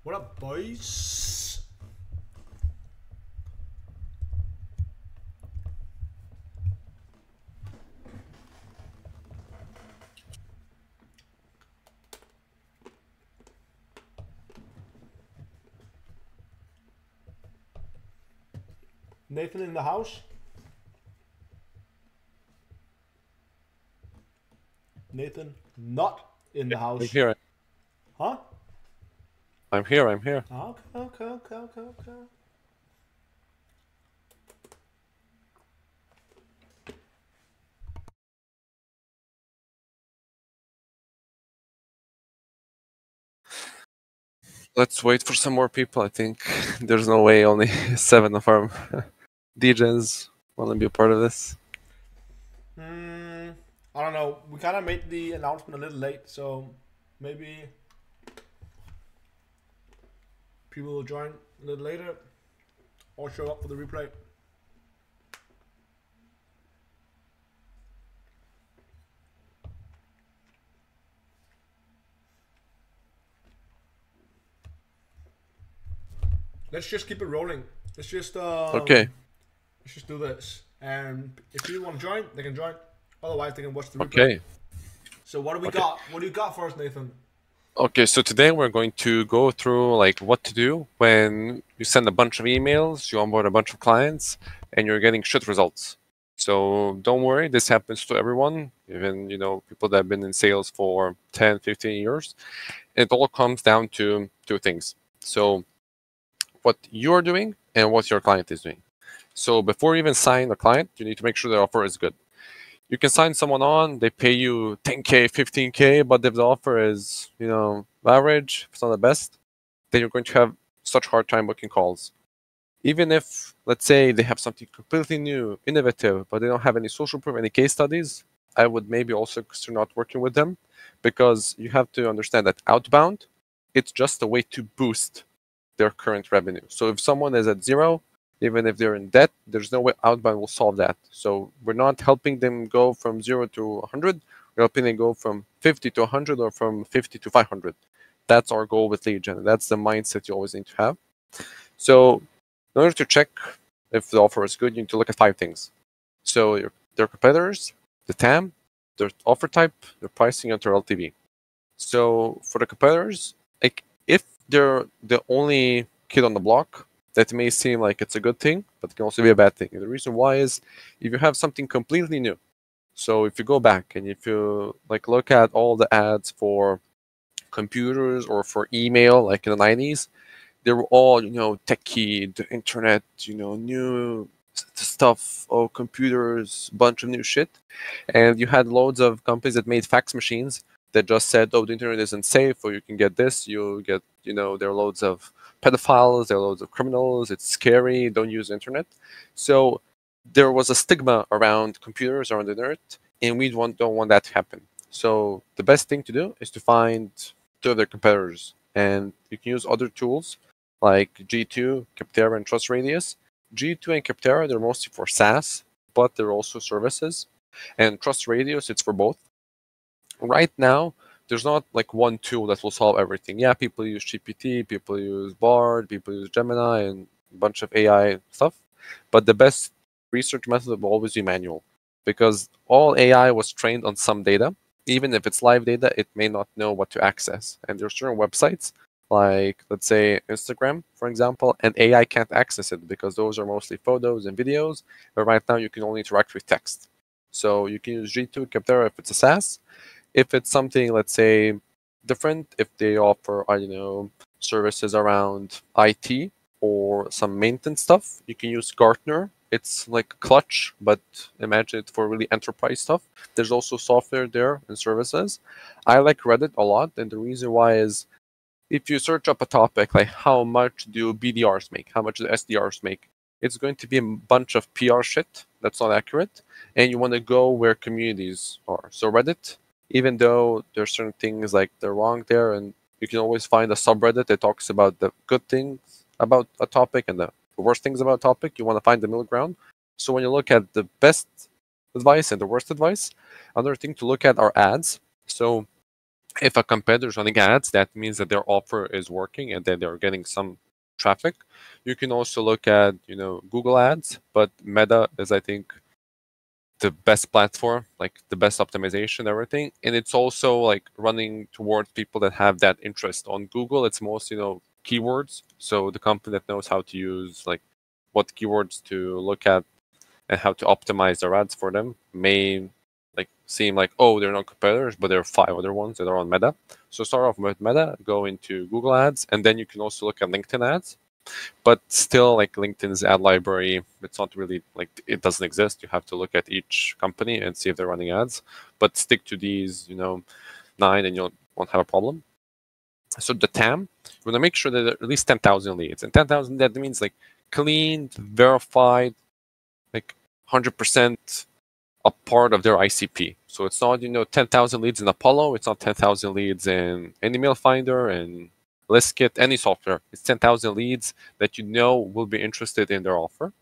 What up, boys? Nathan in the house? Nathan not in the I'm house. here. Huh? I'm here. I'm here. Okay. Let's wait for some more people. I think there's no way only 7 of our DJs want to be a part of this. I don't know. We kind of made the announcement a little late, so maybe people will join a little later or show up for the replay. Let's just keep it rolling. Let's just Okay. let's just do this. And if people want to join, they can join. Otherwise, they can watch the replay. Okay. So what do we Okay. got? What do you got for us, Nathan? Okay. So today we're going to go through like what to do when you send a bunch of emails, you onboard a bunch of clients, and you're getting shit results. So don't worry, this happens to everyone, even people that have been in sales for 10, 15 years. It all comes down to two things. So what you're doing and what your client is doing. So before you even sign a client, you need to make sure the offer is good. You can sign someone on, they pay you 10K, 15K, but if the offer is, average, if it's not the best, then you're going to have such hard time booking calls. Even if, let's say, they have something completely new, innovative, but they don't have any social proof, any case studies, I would maybe also consider not working with them, because you have to understand that outbound, it's just a way to boost their current revenue. So if someone is at zero, even if they're in debt, there's no way outbound will solve that. So we're not helping them go from 0 to 100. We're helping them go from 50 to 100 or from 50 to 500. That's our goal with lead gen. That's the mindset you always need to have. So in order to check if the offer is good, you need to look at 5 things. So their competitors, the TAM, their offer type, their pricing, and their LTV. So for the competitors, like if they're the only kid on the block, that may seem like it's a good thing, but it can also be a bad thing. And the reason why is if you have something completely new. So if you go back and if you like look at all the ads for computers or for email, like in the 90s, they were all, techie, the internet, new stuff, oh, computers, bunch of new shit. And you had loads of companies that made fax machines that just said, oh, the internet isn't safe, or you can get this, you get, there are loads of pedophiles, there are loads of criminals, it's scary, don't use the internet. So there was a stigma around computers, around the internet, and we don't want that to happen. So the best thing to do is to find two of their competitors, and you can use other tools like G2, Capterra, and Trust Radius. G2 and Capterra, they're mostly for SaaS, but they're also services. And Trust Radius, it's for both. Right now, there's not like one tool that will solve everything. Yeah, people use GPT, people use Bard, people use Gemini, and a bunch of AI stuff. But the best research method will always be manual, because all AI was trained on some data. Even if it's live data, it may not know what to access. And there's certain websites, like let's say Instagram, for example, and AI can't access it because those are mostly photos and videos. But right now, you can only interact with text. So you can use G2 Capterra if it's a SaaS. If it's something, let's say, different, if they offer, I don't know, services around IT or some maintenance stuff, you can use Gartner. It's like Clutch, but imagine it for really enterprise stuff. There's also software there and services. I like Reddit a lot, and the reason why is if you search up a topic like how much do BDRs make, how much do SDRs make, it's going to be a bunch of PR shit that's not accurate, and you want to go where communities are. So Reddit, even though there's certain things like they're wrong there, and you can always find a subreddit that talks about the good things about a topic and the worst things about a topic, you want to find the middle ground. So when you look at the best advice and the worst advice, another thing to look at are ads. So If a competitor is running ads, that means that their offer is working and that they're getting some traffic. You can also look at, Google Ads, but Meta is, I think, the best platform, like the best optimization, everything. And it's also like running towards people that have that interest. On Google, it's most, keywords. So the company that knows how to use like what keywords to look at and how to optimize their ads for them may like seem like, oh, they're not competitors, but there are 5 other ones that are on Meta. So start off with Meta, go into Google Ads, and then you can also look at LinkedIn ads. But still, like LinkedIn's ad library, it's not really like it doesn't exist. You have to look at each company and see if they're running ads. But stick to these, 9, and you won't have a problem. So the TAM, you want to make sure that there are at least 10,000 leads, and 10,000, that means like clean, verified, like 100% a part of their ICP. So it's not 10,000 leads in Apollo. It's not 10,000 leads in any mail finder and ListKit, any software. It's 10,000 leads that will be interested in their offer,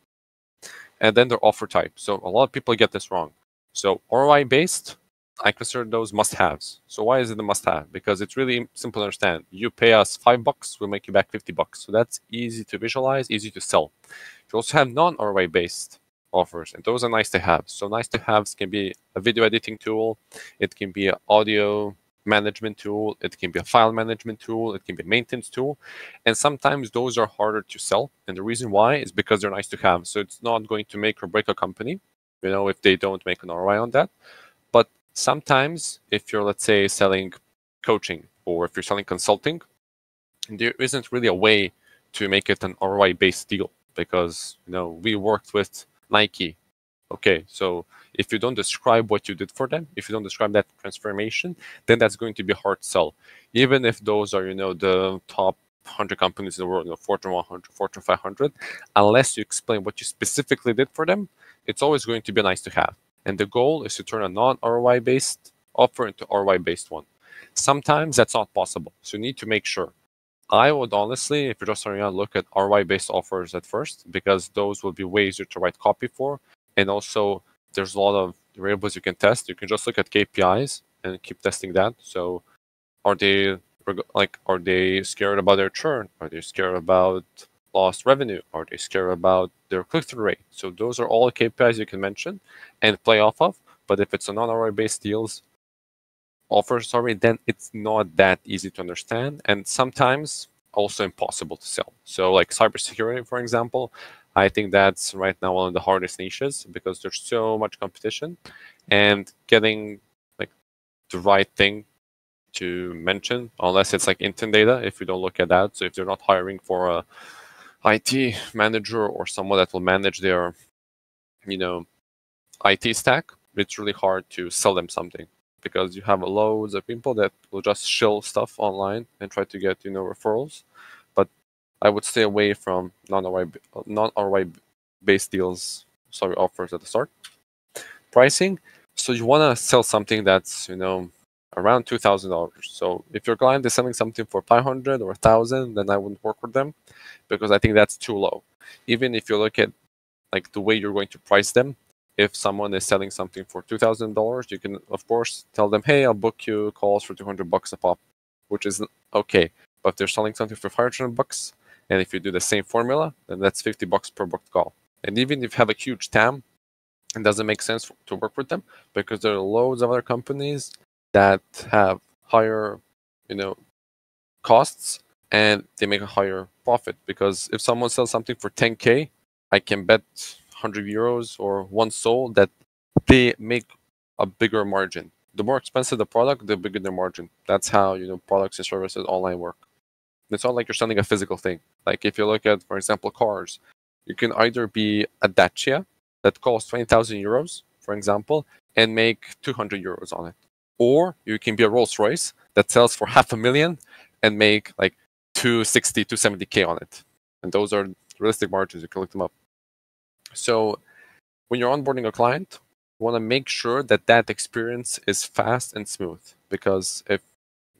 and then their offer type. So a lot of people get this wrong. So ROI based, I consider those must-haves. So why is it a must-have? Because it's really simple to understand. You pay us $5, we'll make you back $50. So that's easy to visualize, easy to sell. You also have non-ROI based offers, and those are nice to have. So nice to haves can be a video editing tool, it can be an audio management tool, it can be a file management tool, it can be a maintenance tool, and sometimes those are harder to sell. And the reason why is because they're nice to have. So it's not going to make or break a company, if they don't make an ROI on that. But sometimes if you're, let's say, selling coaching, or if you're selling consulting, there isn't really a way to make it an ROI based deal, because we worked with Nike. Okay, so if you don't describe what you did for them, if you don't describe that transformation, then that's going to be hard to sell. Even if those are the top 100 companies in the world, Fortune 100, Fortune 500, unless you explain what you specifically did for them, it's always going to be nice to have. And the goal is to turn a non-ROI based offer into ROI based one. Sometimes that's not possible, so you need to make sure. I would honestly, if you're just starting out, look at ROI-based offers at first, because those will be way easier to write copy for. And also, there's a lot of variables you can test. You can just look at KPIs and keep testing that. So, are they scared about their churn? Are they scared about lost revenue? Are they scared about their click-through rate? So those are all KPIs you can mention and play off of. But if it's a non-ROI-based deals, then it's not that easy to understand, and sometimes also impossible to sell. So like cybersecurity, for example, I think that's right now one of the hardest niches, because there's so much competition, and getting like the right thing to mention, unless it's like intent data, if you don't look at that. So if they're not hiring for a IT manager or someone that will manage their IT stack, it's really hard to sell them something, because you have loads of people that will just shill stuff online and try to get referrals. But I would stay away from non-ROI based deals, offers at the start. Pricing, so you want to sell something that's around $2,000. So if your client is selling something for 500 or 1,000, then I wouldn't work with them, because I think that's too low. Even if you look at like the way you're going to price them, if someone is selling something for $2,000, you can of course tell them, hey, I'll book you calls for $200 a pop, which is okay. But if they're selling something for $500, and if you do the same formula, then that's $50 per booked call. And even if you have a huge TAM, it doesn't make sense to work with them, because there are loads of other companies that have higher, costs, and they make a higher profit. Because if someone sells something for 10K, I can bet 100 euros or one sold that they make a bigger margin. The more expensive the product, the bigger the margin. That's how products and services online work. It's not like you're selling a physical thing. Like if you look at, for example, cars, you can either be a Dacia that costs 20,000 euros, for example, and make 200 euros on it, or you can be a Rolls Royce that sells for 500,000 and make like 260, 270K on it. And those are realistic margins. You can look them up. So when you're onboarding a client, you want to make sure that that experience is fast and smooth, because if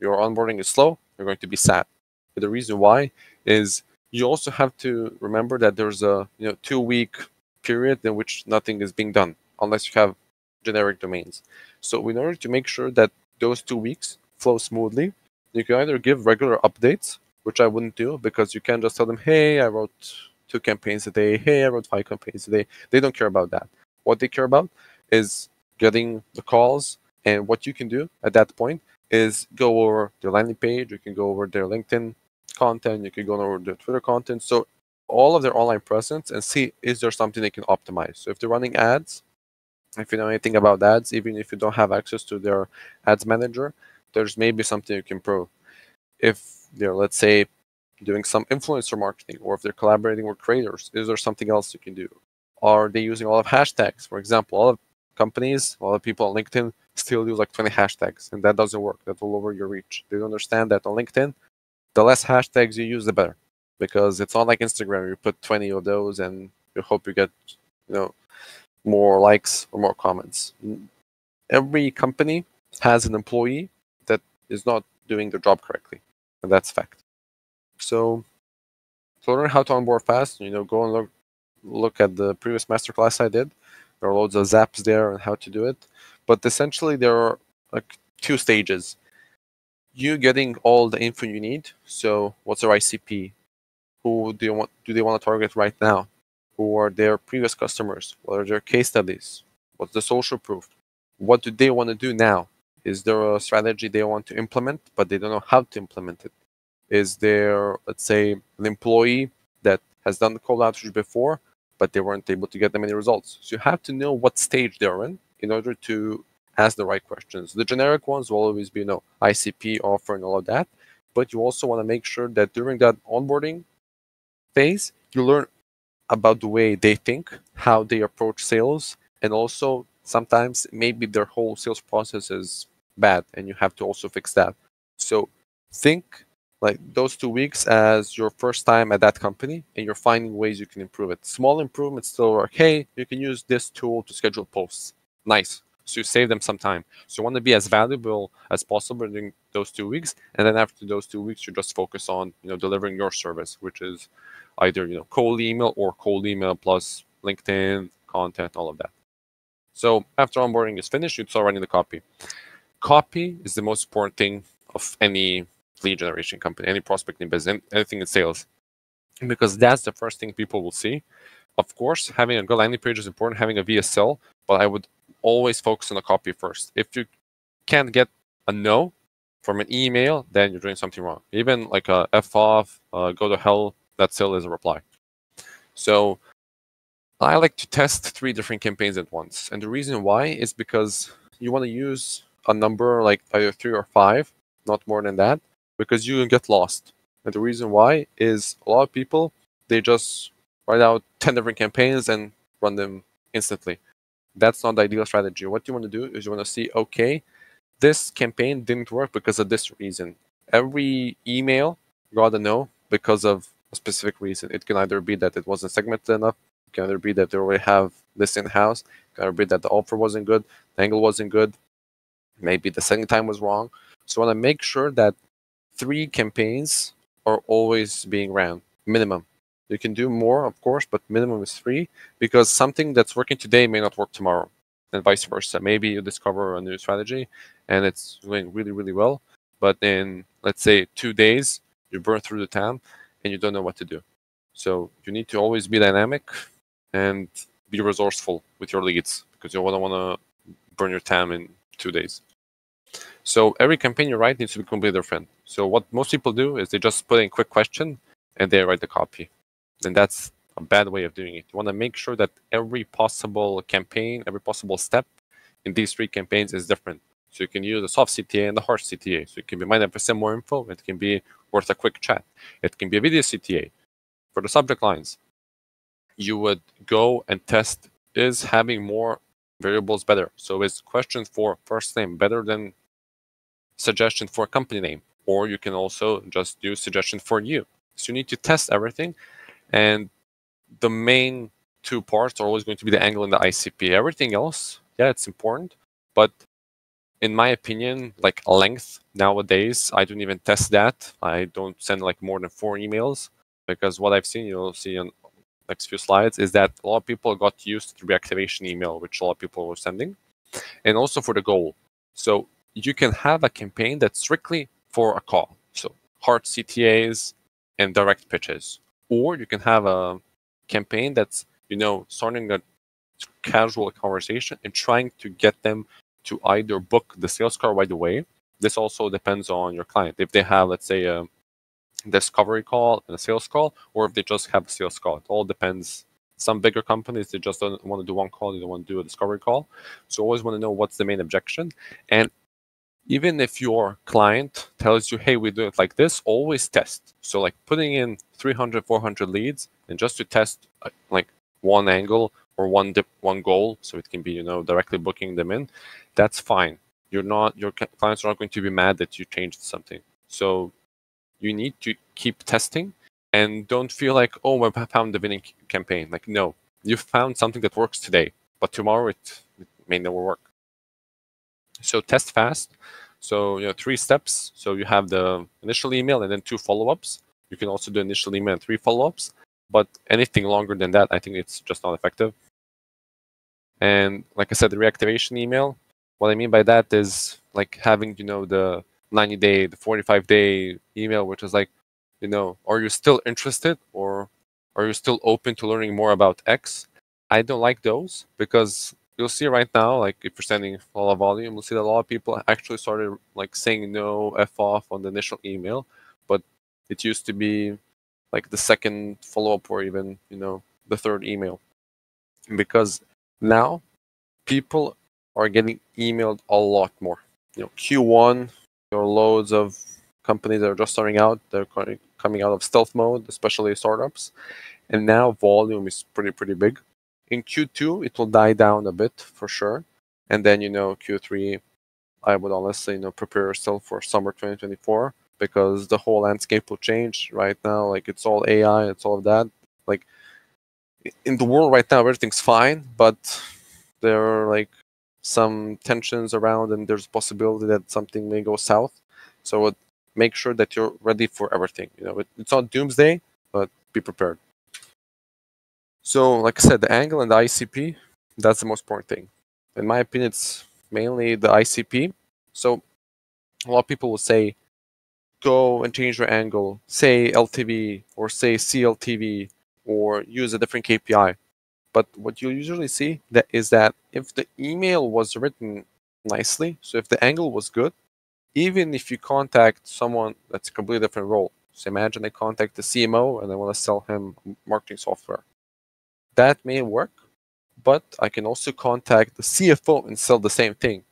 your onboarding is slow, you're going to be sad. But the reason why is you also have to remember that there's a 2-week period in which nothing is being done unless you have generic domains. So in order to make sure that those 2 weeks flow smoothly, you can either give regular updates, which I wouldn't do because you can't just tell them, hey, I wrote 2 campaigns a day, hey, I wrote 5 campaigns a day. They don't care about that. What they care about is getting the calls, and what you can do at that point is go over their landing page, you can go over their LinkedIn content, you can go over their Twitter content. So all of their online presence and see, is there something they can optimize? So if they're running ads, if you know anything about ads, even if you don't have access to their ads manager, there's maybe something you can improve. If they're, let's say, doing some influencer marketing, or if they're collaborating with creators, is there something else you can do? Are they using a lot of hashtags? For example, a lot of companies, a lot of people on LinkedIn still use like 20 hashtags, and that doesn't work. That will lower your reach. They don't understand that on LinkedIn, the less hashtags you use, the better, because it's not like Instagram. You put 20 of those, and you hope you get, more likes or more comments. Every company has an employee that is not doing their job correctly, and that's fact. So to learn how to onboard fast, go and look at the previous masterclass I did. There are loads of zaps there on how to do it, but essentially there are like 2 stages. You getting all the info you need. So what's their ICP? Who do they want to target right now? Who are their previous customers? What are their case studies? What's the social proof? What do they want to do now? Is there a strategy they want to implement, but they don't know how to implement it? Is there, let's say, an employee that has done the cold outreach before, but they weren't able to get them any results? So you have to know what stage they're in order to ask the right questions. The generic ones will always be, ICP, offer, and all of that. But you also want to make sure that during that onboarding phase, you learn about the way they think, how they approach sales, and also sometimes maybe their whole sales process is bad and you have to also fix that. So think like those 2 weeks as your first time at that company, and you're finding ways you can improve it. Small improvements still work. Hey, you can use this tool to schedule posts. Nice. So you save them some time. So you want to be as valuable as possible during those 2 weeks, and then after those 2 weeks, you just focus on delivering your service, which is either cold email or cold email plus LinkedIn content, all of that. So after onboarding is finished, you start writing the copy. Copy is the most important thing of any lead generation company, any prospecting business, anything in sales, because that's the first thing people will see. Of course, having a good landing page is important, having a VSL, but I would always focus on the copy first. If you can't get a no from an email, then you're doing something wrong. Even like a F off, go to hell, that still is a reply. So I like to test 3 different campaigns at once. And the reason why is because you want to use a number like either 3 or 5, not more than that, because you can get lost. And the reason why is a lot of people, they just write out 10 different campaigns and run them instantly. That's not the ideal strategy. What you want to do is you want to see, okay, this campaign didn't work because of this reason. Every email got a no because of a specific reason. It can either be that it wasn't segmented enough, it can either be that they already have this in-house, it can either be that the offer wasn't good, the angle wasn't good, maybe the setting time was wrong. So I want to make sure that 3 campaigns are always being ran, minimum. You can do more, of course, but minimum is 3, because something that's working today may not work tomorrow, and vice versa. Maybe you discover a new strategy and it's going really, really well, but in, let's say, 2 days, you burn through the time and you don't know what to do. So you need to always be dynamic and be resourceful with your leads, because you don't want to burn your time in 2 days. So every campaign you write needs to be completely different. So what most people do is they just put in a quick question and they write the copy. And that's a bad way of doing it. You want to make sure that every possible campaign, every possible step in these 3 campaigns is different. So you can use a soft CTA and a hard CTA. So it can be might have some more info. It can be worth a quick chat. It can be a video CTA. For the subject lines, you would go and test, is having more variables better? So is question for first name better than suggestion for company name? Or you can also just do suggestion for you. So you need to test everything. And the main 2 parts are always going to be the angle and the ICP. Everything else, yeah, it's important. But in my opinion, like length nowadays, I don't even test that. I don't send like more than 4 emails, because what I've seen, you'll see on next few slides, is that a lot of people got used to the reactivation email, which a lot of people were sending, and also for the goal. So you can have a campaign that's strictly for a call. So hard CTAs and direct pitches. Or you can have a campaign that's, starting a casual conversation and trying to get them to either book the sales call right away. This also depends on your client. If they have, let's say, a discovery call and a sales call, or if they just have a sales call. It all depends. Some bigger companies, they just don't want to do one call, they don't want to do a discovery call. So always want to know what's the main objection. And even if your client tells you, hey, we do it like this, always test. So like putting in 300, 400 leads and just to test like one angle or one goal, so it can be, directly booking them in, that's fine. Your clients are not going to be mad that you changed something. So you need to keep testing and don't feel like, oh, I found the winning campaign. Like, no, you found something that works today, but tomorrow it may never work. So test fast. So, 3 steps. So you have the initial email and then 2 follow-ups. You can also do initial email and 3 follow-ups, but anything longer than that, I think it's just not effective. And like I said, the reactivation email, what I mean by that is like having, the 90-day, the 45-day email, which is like, are you still interested or are you still open to learning more about X? I don't like those because you'll see right now, like if you're sending a lot of volume, you'll see that a lot of people actually started like saying no, F off on the initial email, but it used to be like the second follow-up or even, the third email. Because now people are getting emailed a lot more. Q1, there are loads of companies that are just starting out. They're coming out of stealth mode, especially startups. And now volume is pretty big. In Q2, it will die down a bit for sure. And then, Q3, I would honestly, prepare yourself for summer 2024 because the whole landscape will change right now. Like it's all AI, it's all of that. Like in the world right now, everything's fine, but there are like some tensions around and there's a possibility that something may go south. So make sure that you're ready for everything. It's not doomsday, but be prepared. So like I said, the angle and the ICP, that's the most important thing. In my opinion, it's mainly the ICP. So a lot of people will say, go and change your angle, say LTV or say CLTV or use a different KPI. But what you usually see is that if the email was written nicely, so if the angle was good, even if you contact someone that's a completely different role, so imagine I contact the CMO and I want to sell him marketing software. That may work, but I can also contact the CFO and sell the same thing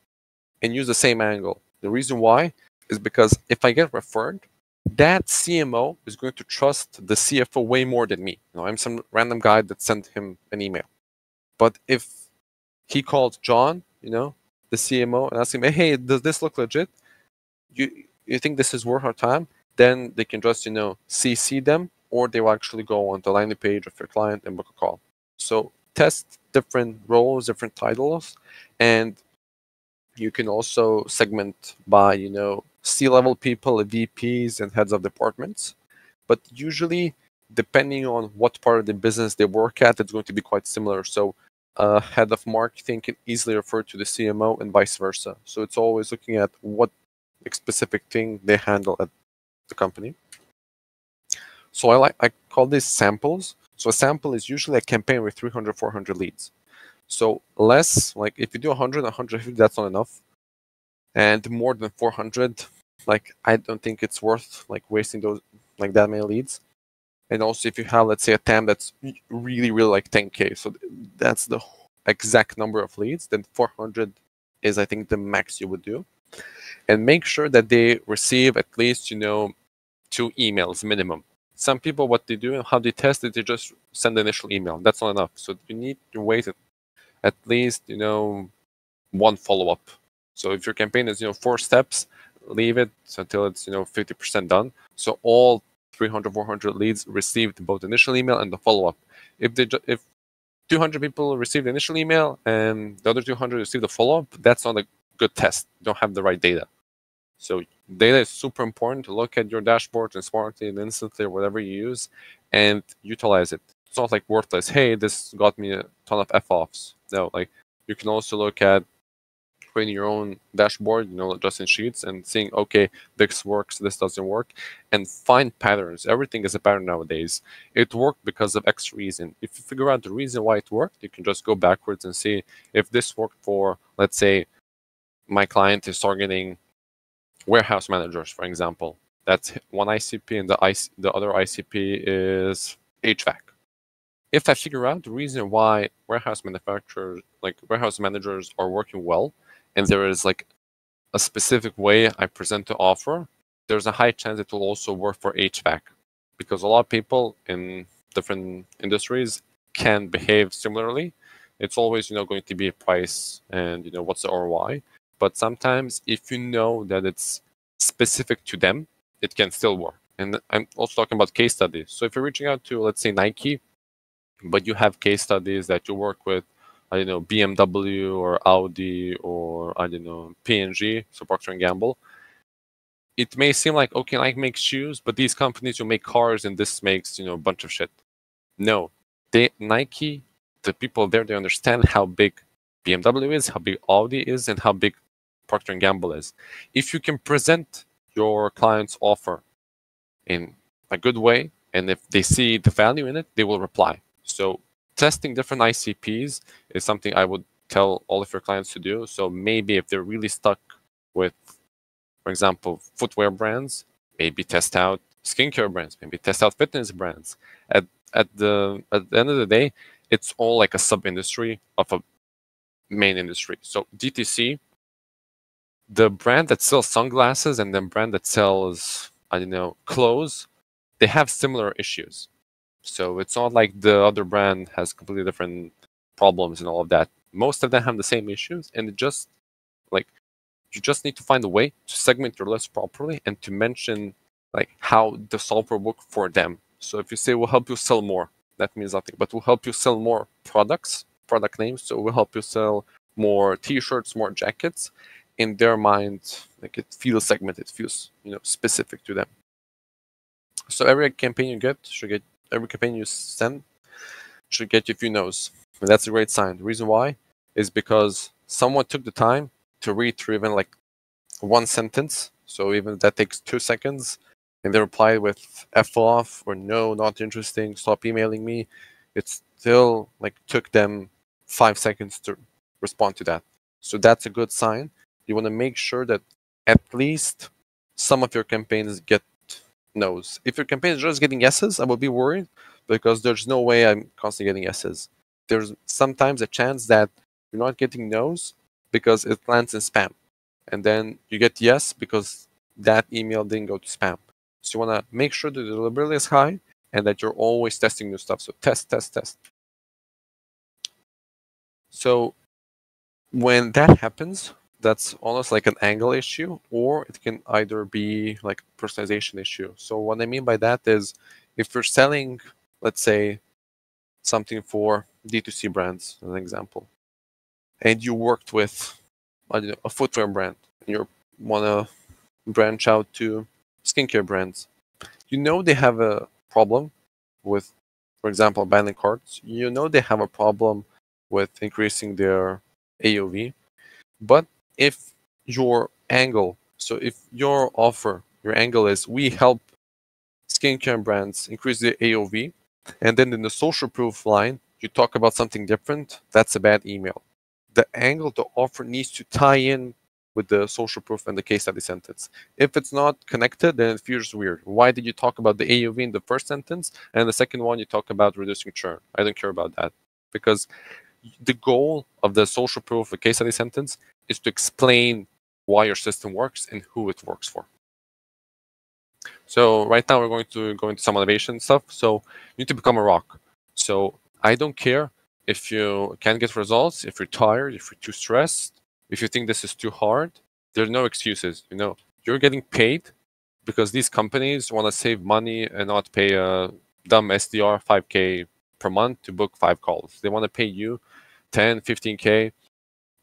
and use the same angle. The reason why is because if I get referred, that CMO is going to trust the CFO way more than me. I'm some random guy that sent him an email. But if he called John, the CMO, and asked him, hey, does this look legit? You think this is worth our time? Then they can just, CC them, or they will actually go on the landing page of your client and book a call. So test different roles, different titles, and you can also segment by, C-level people, VPs, and heads of departments. But usually, depending on what part of the business they work at, it's going to be quite similar. So head of marketing can easily refer to the CMO and vice versa. So it's always looking at what specific thing they handle at the company. So I call these samples. So a sample is usually a campaign with 300, 400 leads. So less, like if you do 100, 150, that's not enough. And more than 400, like I don't think it's worth like wasting those like that many leads. And also if you have, let's say, a TAM that's really like 10K, so that's the exact number of leads, then 400 is, I think, the max you would do. And make sure that they receive at least, 2 emails minimum. Some people, what they do and how they test it, they just send the initial email. That's not enough. So you need to wait at least, 1 follow-up. So if your campaign is, 4 steps, leave it until it's, 50% done. So all 300, 400 leads received both initial email and the follow-up. If 200 people received the initial email and the other 200 received the follow-up, that's not a good test. You don't have the right data. So data is super important to look at your dashboard and Smartly and Instantly or whatever you use and utilize it. It's not like worthless. Hey, this got me a ton of F-offs. No, like you can also look at creating your own dashboard, just in Sheets and seeing, okay, this works, this doesn't work, and find patterns. Everything is a pattern nowadays. It worked because of X reason. If you figure out the reason why it worked, you can just go backwards and see if this worked for, let's say, my client is targeting warehouse managers, for example. That's one ICP, and the other ICP is HVAC. If I figure out the reason why warehouse managers are working well, and there is like a specific way I present the offer, there's a high chance it will also work for HVAC, because a lot of people in different industries can behave similarly. It's always, going to be a price and, what's the ROI. But sometimes if you know that it's specific to them, it can still work. And I'm also talking about case studies. So if you're reaching out to, let's say, Nike, but you have case studies that you work with, BMW or Audi or, P&G, so Procter & Gamble, it may seem like, okay, Nike makes shoes, but these companies will make cars and this makes, a bunch of shit. No, Nike, the people there, they understand how big BMW is, how big Audi is, and how big Procter & Gamble is. If you can present your client's offer in a good way, and if they see the value in it, they will reply. So testing different ICPs is something I would tell all of your clients to do. So maybe if they're really stuck with, for example, footwear brands, maybe test out skincare brands, maybe test out fitness brands. At the end of the day, it's all like a sub-industry of a main industry. So DTC, the brand that sells sunglasses and the brand that sells, clothes, they have similar issues. So it's not like the other brand has completely different problems and all of that. Most of them have the same issues, and you just need to find a way to segment your list properly and to mention how the software works for them. So if you say we'll help you sell more, that means nothing, but we'll help you sell more product names. So we'll help you sell more T-shirts, more jackets. In their mind, it feels segmented, it feels specific to them. So every campaign you send should get you a few no's. And that's a great sign. The reason why is because someone took the time to read through even one sentence. So even if that takes 2 seconds, and they reply with F off or no, not interesting, stop emailing me, it still took them 5 seconds to respond to that. So that's a good sign. You want to make sure that at least some of your campaigns get no's. If your campaign is just getting yeses, I will be worried, because there's no way I'm constantly getting yeses. There's sometimes a chance that you're not getting no's because it lands in spam. And then you get yes because that email didn't go to spam. So you want to make sure the deliverability is high and that you're always testing new stuff. So test. So when that happens, that's almost like an angle issue, or it can either be like personalization issue. So what I mean by that is, if you're selling, let's say, something for D2C brands, as an example, and you worked with a footwear brand, and you want to branch out to skincare brands, they have a problem with, for example, abandoned carts. They have a problem with increasing their AOV. But if your angle, so if your angle is we help skincare brands increase their AOV, and then in the social proof line, you talk about something different, that's a bad email. The angle, the offer needs to tie in with the social proof and the case study sentence. If it's not connected, then it feels weird. Why did you talk about the AOV in the first sentence, and the second one you talk about reducing churn? I don't care about that, because the goal of the social proof, the case study sentence, is to explain why your system works and who it works for. So right now we're going to go into some innovation stuff. So you need to become a rock. So I don't care if you can't get results, if you're tired, if you're too stressed, if you think this is too hard. There's no excuses. You're getting paid because these companies want to save money and not pay a dumb SDR 5K per month to book 5 calls. They want to pay you 10, 15K,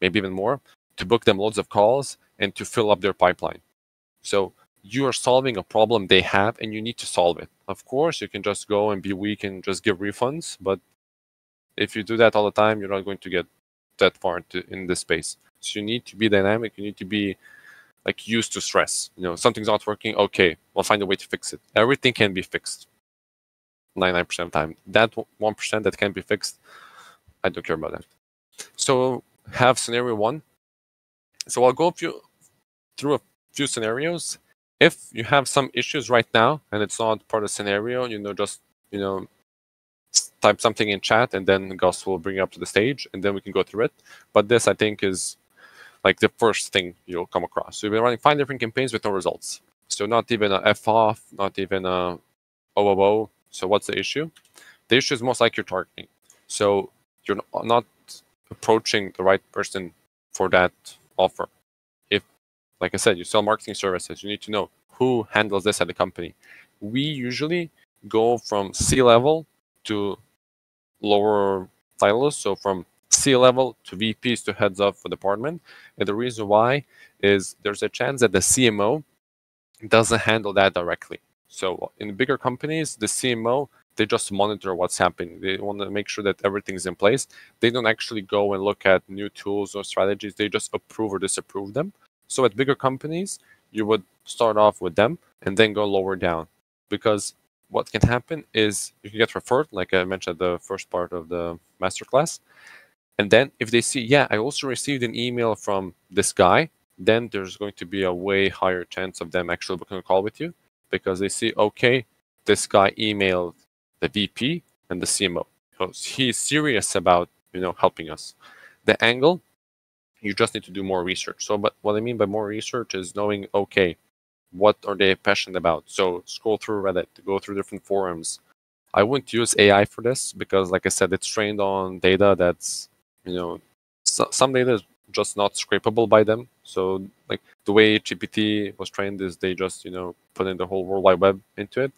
maybe even more, to book them loads of calls and to fill up their pipeline. So you are solving a problem they have, and you need to solve it. Of course, you can just go and be weak and just give refunds, but if you do that all the time, you're not going to get that far in this space. So you need to be dynamic. You need to be like used to stress. Something's not working. Okay, we'll find a way to fix it. Everything can be fixed 99% of the time. That 1% that can be fixed, I don't care about that. So have scenario one. So I'll go through a few scenarios. If you have some issues right now and it's not part of the scenario, just type something in chat and then Gus will bring you up to the stage and then we can go through it. But this I think is like the first thing you'll come across. So you've been running 5 different campaigns with no results. So not even a F off, not even a OOO. So what's the issue? The issue is most like you're targeting. So you're not approaching the right person for that offer. If, like I said, you sell marketing services, you need to know who handles this at the company. We usually go from C-level to lower titles, so from C-level to VPs to heads of a department. And the reason why is there's a chance that the CMO doesn't handle that directly. So in bigger companies, the CMO, they just monitor what's happening. They want to make sure that everything's in place. They don't actually go and look at new tools or strategies. They just approve or disapprove them. So at bigger companies, you would start off with them and then go lower down. Because what can happen is you can get referred, like I mentioned at the first part of the masterclass. And then if they see, yeah, I also received an email from this guy, then there's going to be a way higher chance of them actually booking a call with you because they see, okay, this guy emailed the VP and the CMO. So he's serious about, helping us. The angle, you just need to do more research. So, but what I mean by more research is knowing, okay, what are they passionate about? So scroll through Reddit, go through different forums. I wouldn't use AI for this because, like I said, it's trained on data that's, some data is just not scrapable by them. So like the way GPT was trained is they just, put in the whole World Wide Web into it.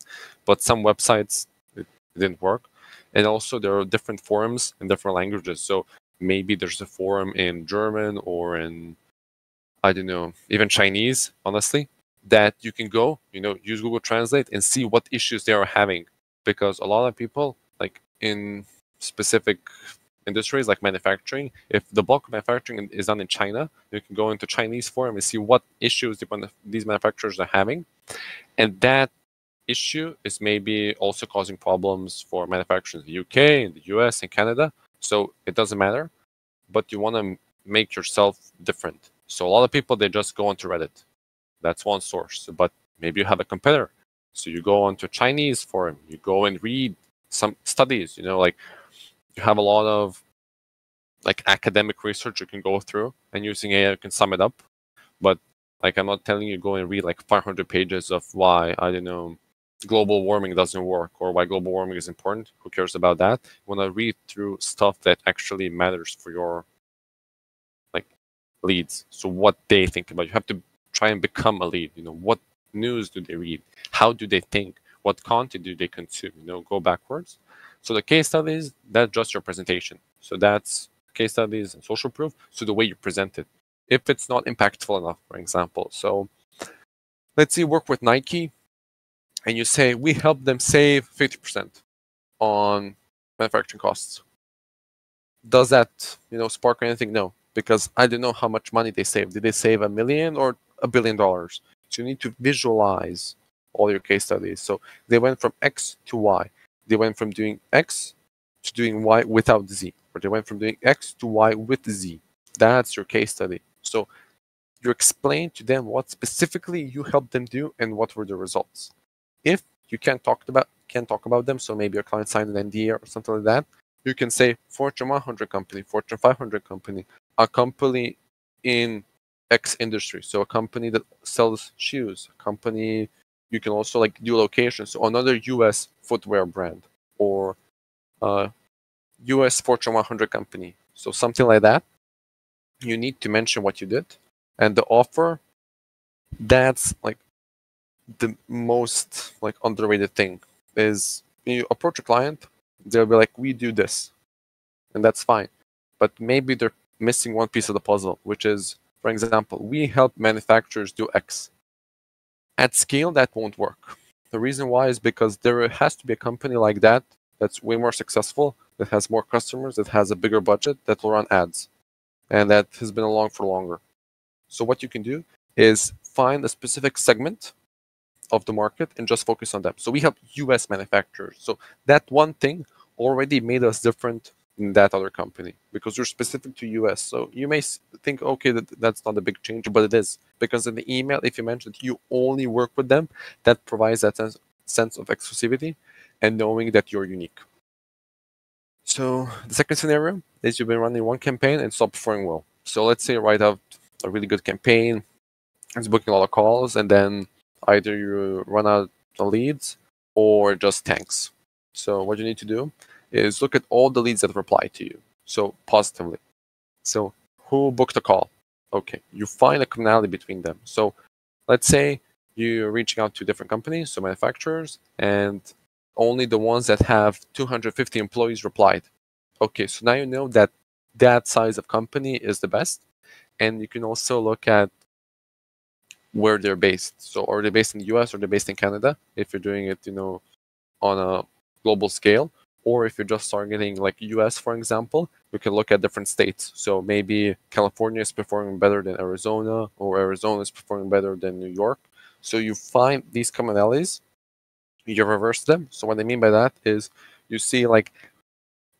But some websites, it didn't work. And also there are different forums in different languages. So maybe there's a forum in German or in, I don't know, even Chinese, honestly, that you can go, use Google Translate and see what issues they are having. Because a lot of people, like in specific industries like manufacturing, if the bulk of manufacturing is done in China, you can go into Chinese forum and see what issues these manufacturers are having. And that issue is maybe also causing problems for manufacturers in the UK, in the US, and Canada. So it doesn't matter, but you want to make yourself different. So a lot of people, they just go onto Reddit. That's one source. But maybe you have a competitor. So you go onto a Chinese forum, you go and read some studies, like you have a lot of like academic research you can go through and using AI you can sum it up. But like I'm not telling you go and read like 500 pages of why, I don't know, global warming doesn't work or why global warming is important. Who cares about that? You want to read through stuff that actually matters for your like leads. So what they think about. You have to try and become a lead. What news do they read? How do they think? What content do they consume? Go backwards. So the case studies, that's just your presentation. So that's case studies and social proof. So the way you present it. If it's not impactful enough, for example. So let's say you work with Nike and you say, we help them save 50% on manufacturing costs. Does that, spark anything? No, because I don't know how much money they saved. Did they save $1 million or $1 billion? So you need to visualize all your case studies. So they went from X to Y. They went from doing X to doing Y without Z, or they went from doing X to Y with Z. That's your case study. So you explain to them what specifically you helped them do and what were the results. If you can't talk about them, so maybe your client signed an NDA or something like that, you can say Fortune 100 company, Fortune 500 company, a company in X industry. So a company that sells shoes, a company, you can also like do locations. So another US footwear brand or US Fortune 100 company. So something like that. You need to mention what you did. And the offer, that's like the most like underrated thing is when you approach a client, they'll be like, we do this. And that's fine. But maybe they're missing one piece of the puzzle, which is, for example, we help manufacturers do X. At scale, that won't work. The reason why is because there has to be a company like that that's way more successful, that has more customers, that has a bigger budget, that will run ads. and that has been along for longer. So what you can do is find a specific segment of the market and just focus on them. So we help US manufacturers. So that one thing already made us different in that other company because we're specific to US. So you may think, okay, that's not a big change, but it is. Because in the email, if you mentioned you only work with them, that provides that sense of exclusivity and knowing that you're unique. So the second scenario is you've been running one campaign and it's not performing well. So let's say you write out a really good campaign, it's booking a lot of calls, and then either you run out of leads or just tanks. So what you need to do is look at all the leads that reply to you. So positively. So who booked a call? Okay, you find a commonality between them. So let's say you're reaching out to different companies, so manufacturers, and only the ones that have 250 employees replied. Okay, so now you know that that size of company is the best. And you can also look at where they're based. So are they based in the US or they're based in Canada? If you're doing it, on a global scale, or if you're just targeting like US, for example, we can look at different states. So maybe California is performing better than Arizona, or Arizona is performing better than New York. So you find these commonalities, you reverse them. So what I mean by that is you see like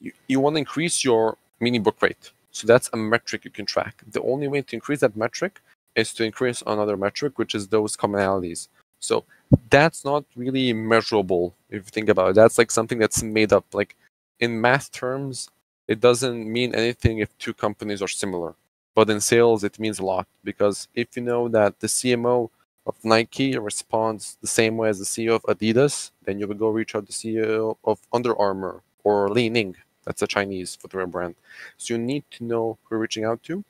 you want to increase your mini book rate. So that's a metric you can track. The only way to increase that metric is to increase another metric, which is those commonalities. So that's not really measurable if you think about it. That's like something that's made up. Like in math terms, it doesn't mean anything if two companies are similar. But in sales, it means a lot because if you know that the CMO of Nike responds the same way as the CEO of Adidas, then you will go reach out the CEO of Under Armour or Li Ning. That's a Chinese footwear brand. So you need to know who you're reaching out to,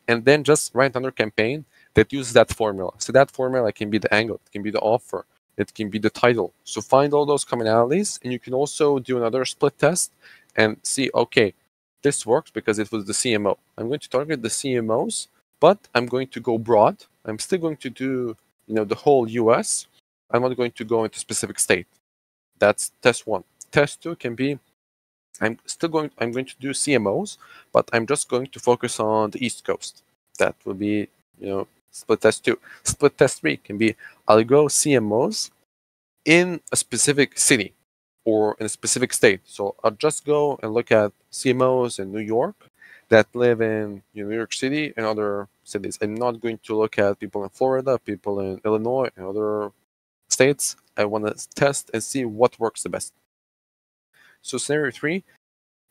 and then just write another campaign that uses that formula. So that formula can be the angle, it can be the offer, it can be the title. So find all those commonalities, and you can also do another split test and see, okay, this works because it was the CMO. I'm going to target the CMOs, but I'm going to go broad. I'm still going to do, the whole US. I'm not going to go into specific state. That's test one. Test two can be I'm going to do CMOs, but I'm just going to focus on the East Coast. That will be, split test 2. Split test 3 can be I'll go CMOs in a specific city or in a specific state. So I'll just go and look at CMOs in New York that live in New York City and other cities. I'm not going to look at people in Florida, people in Illinois and other states. I want to test and see what works the best. So scenario 3,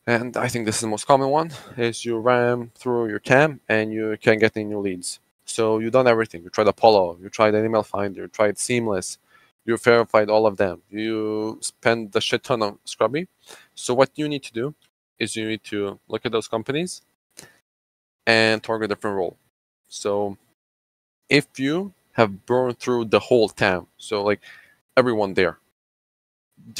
and I think this is the most common one, is you ram through your TAM and you can get any new leads. So you've done everything. You tried Apollo, you tried Email Finder, you tried Seamless, you verified all of them. You spend a shit ton on Scrubby. So what you need to do is you need to look at those companies and target a different role. So if you have burned through the whole TAM, so like everyone there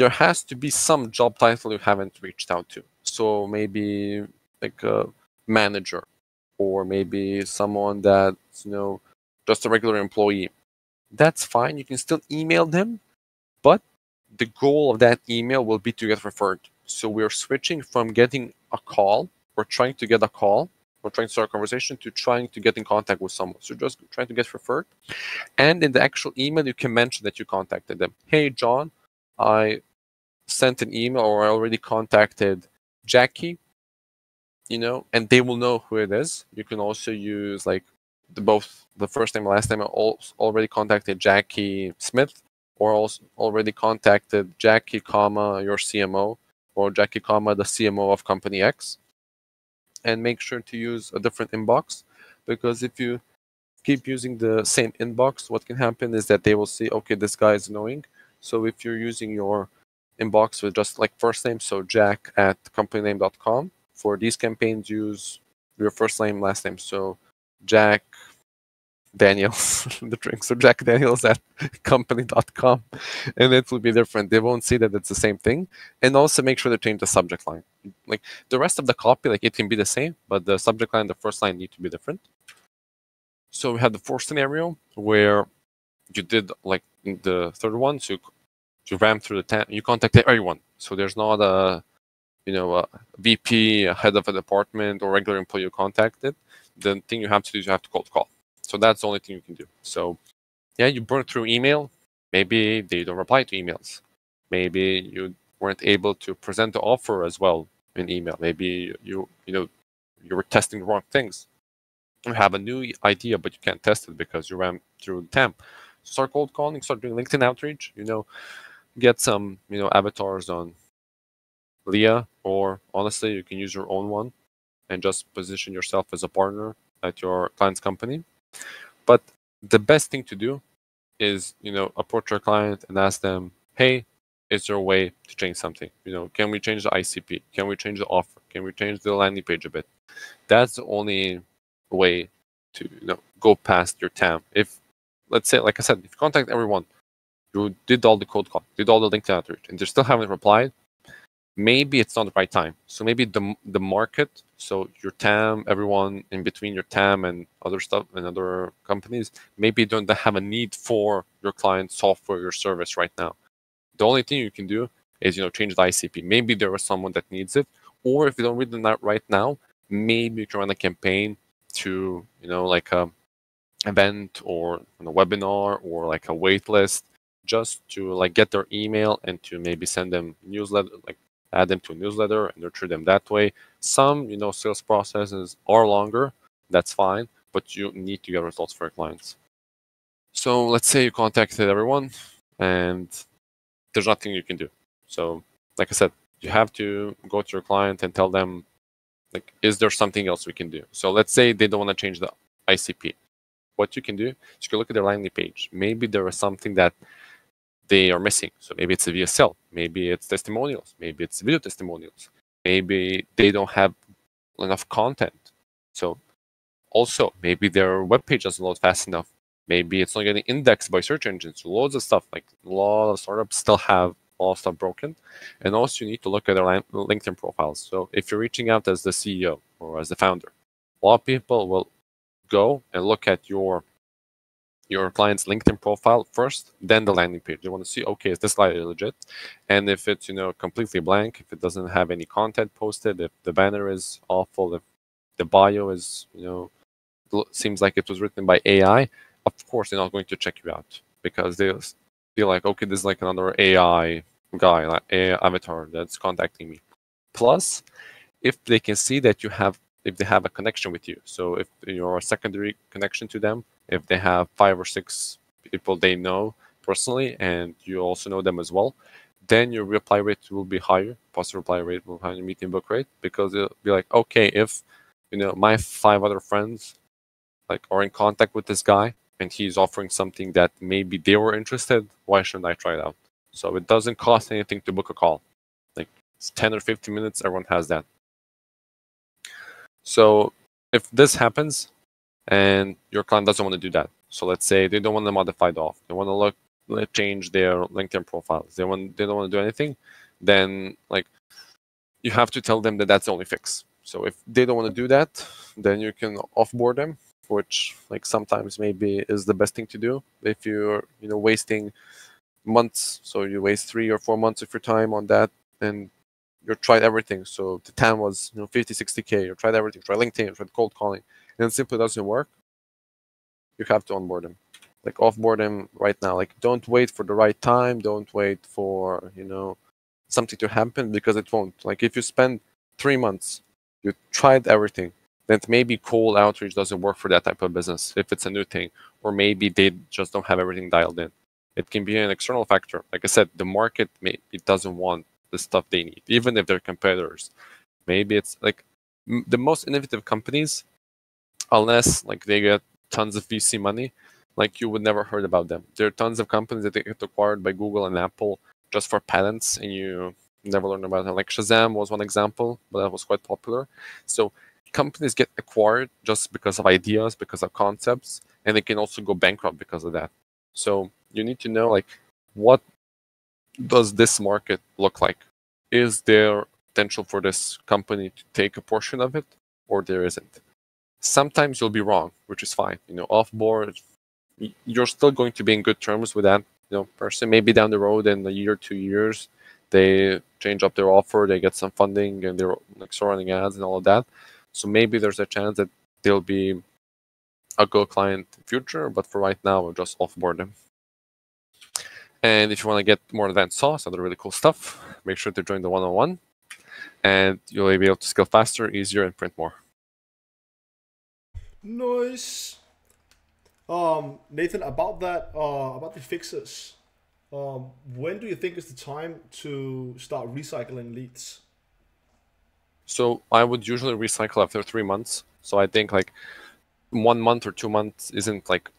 has to be some job title you haven't reached out to. So maybe like a manager, or maybe someone that's just a regular employee. That's fine. You can still email them, but the goal of that email will be to get referred. So we're switching from getting a call, or trying to get a call, or trying to start a conversation, to trying to get in contact with someone. So just trying to get referred. And in the actual email, you can mention that you contacted them. Hey, John, I sent an email, or I already contacted Jackie, and they will know who it is. You can also use like both the first name and last name. I already contacted Jackie Smith, or also already contacted Jackie, your CMO, or Jackie, the CMO of company X. And make sure to use a different inbox, because if you keep using the same inbox, what can happen is that they will see, okay, this guy is annoying. So if you're using your inbox with just like first name, so jack@companyname.com, for these campaigns, use your first name, last name. So Jack Daniels, the drink. So Jack Daniels at company.com, and it will be different. They won't see that it's the same thing. And also make sure to change the subject line. Like the rest of the copy, like it can be the same, but the subject line, the first line need to be different. So we had the fourth scenario where you did like the third one. So you ran through the TAM, you contacted everyone. So there's not a VP, a head of a department, or regular employee you contacted. the thing you have to do is you have to cold call. So that's the only thing you can do. So yeah, you burn through email. Maybe they don't reply to emails. Maybe you weren't able to present the offer as well in email. Maybe you were testing the wrong things. You have a new idea, but you can't test it because you ran through the TAM. Start cold calling, start doing LinkedIn outreach, get some, avatars on Leah, or honestly, you can use your own one and just position yourself as a partner at your client's company. But the best thing to do is, approach your client and ask them, hey, is there a way to change something? Can we change the ICP? Can we change the offer? Can we change the landing page a bit? That's the only way to go past your TAM. If, let's say, like I said, if you contact everyone, you did all the cold call, did all the LinkedIn outreach, and they still haven't replied, maybe it's not the right time. So maybe the market, so your TAM, everyone in between your TAM and other stuff and other companies, maybe don't have a need for your client software, your service right now. The only thing you can do is change the ICP. Maybe there is someone that needs it, or if you don't read that right now, maybe you can run a campaign to like a event or a webinar or like a wait list, just to like get their email and to maybe send them newsletter, like add them to a newsletter and nurture them that way. Some sales processes are longer, that's fine, but you need to get results for your clients. So let's say you contacted everyone and there's nothing you can do. So like I said, you have to go to your client and tell them, like, is there something else we can do? So let's say they don't want to change the ICP. What you can do is you can look at their landing page. Maybe there is something that they are missing. So maybe it's a VSL, maybe it's testimonials, maybe it's video testimonials, maybe they don't have enough content. So also maybe their web page doesn't load fast enough. Maybe it's not getting indexed by search engines. Loads of stuff, like a lot of startups still have all of stuff broken. And also you need to look at their LinkedIn profiles. So if you're reaching out as the CEO or as the founder, a lot of people will go and look at your client's LinkedIn profile first, then the landing page. They want to see, okay, is this guy legit? And if it's completely blank, if it doesn't have any content posted, if the banner is awful, if the bio is seems like it was written by AI, of course they're not going to check you out, because they'll feel like, okay, this is like another AI guy, like AI avatar that's contacting me. Plus, if they can see that if they have a connection with you, so if you're a secondary connection to them, if they have 5 or 6 people they know personally and you also know them as well, then your reply rate will be higher, positive reply rate will be higher, meeting book rate, because it'll be like, okay, if my 5 other friends like are in contact with this guy and he's offering something that maybe they were interested, why shouldn't I try it out? So it doesn't cost anything to book a call. Like, it's 10 or 15 minutes, everyone has that. So if this happens and your client doesn't want to do that, so let's say they don't want to modify the offer, they want to change their LinkedIn profiles, they don't want to do anything, then like you have to tell them that that's the only fix. So if they don't want to do that, then you can offboard them, which like sometimes maybe is the best thing to do if you're wasting months. So you waste 3 or 4 months of your time on that, and you tried everything. So the TAM was 50, 60K. You tried everything. Tried LinkedIn, you tried cold calling, and it simply doesn't work. You have to onboard them, like offboard them right now. Like, don't wait for the right time. Don't wait for something to happen, because it won't. Like, if you spend 3 months, you tried everything, then maybe cold outreach doesn't work for that type of business if it's a new thing, or maybe they just don't have everything dialed in. It can be an external factor. Like I said, the market it doesn't want the stuff they need, even if they're competitors. Maybe it's like the most innovative companies, unless like they get tons of VC money, like you would never heard about them. There are tons of companies that get acquired by Google and Apple just for patents, and you never learn about them. Like Shazam was one example, but that was quite popular. So companies get acquired just because of ideas, because of concepts, and they can also go bankrupt because of that. So you need to know, like, what does this market look like? Is there potential for this company to take a portion of it, or there isn't? Sometimes you'll be wrong, which is fine. Offboard, you're still going to be in good terms with that person. Maybe down the road, in a year, 2 years, they change up their offer, they get some funding, and they're like running ads and all of that. So maybe there's a chance that they'll be a Go client in future, but for right now, we'll just offboard them. And if you want to get more advanced sauce, other really cool stuff, make sure to join the 101, and you'll be able to scale faster, easier, and print more. Nice. Nathan, about that, about the fixes. When do you think is the time to start recycling leads? So I would usually recycle after 3 months. So I think like 1 month or 2 months isn't like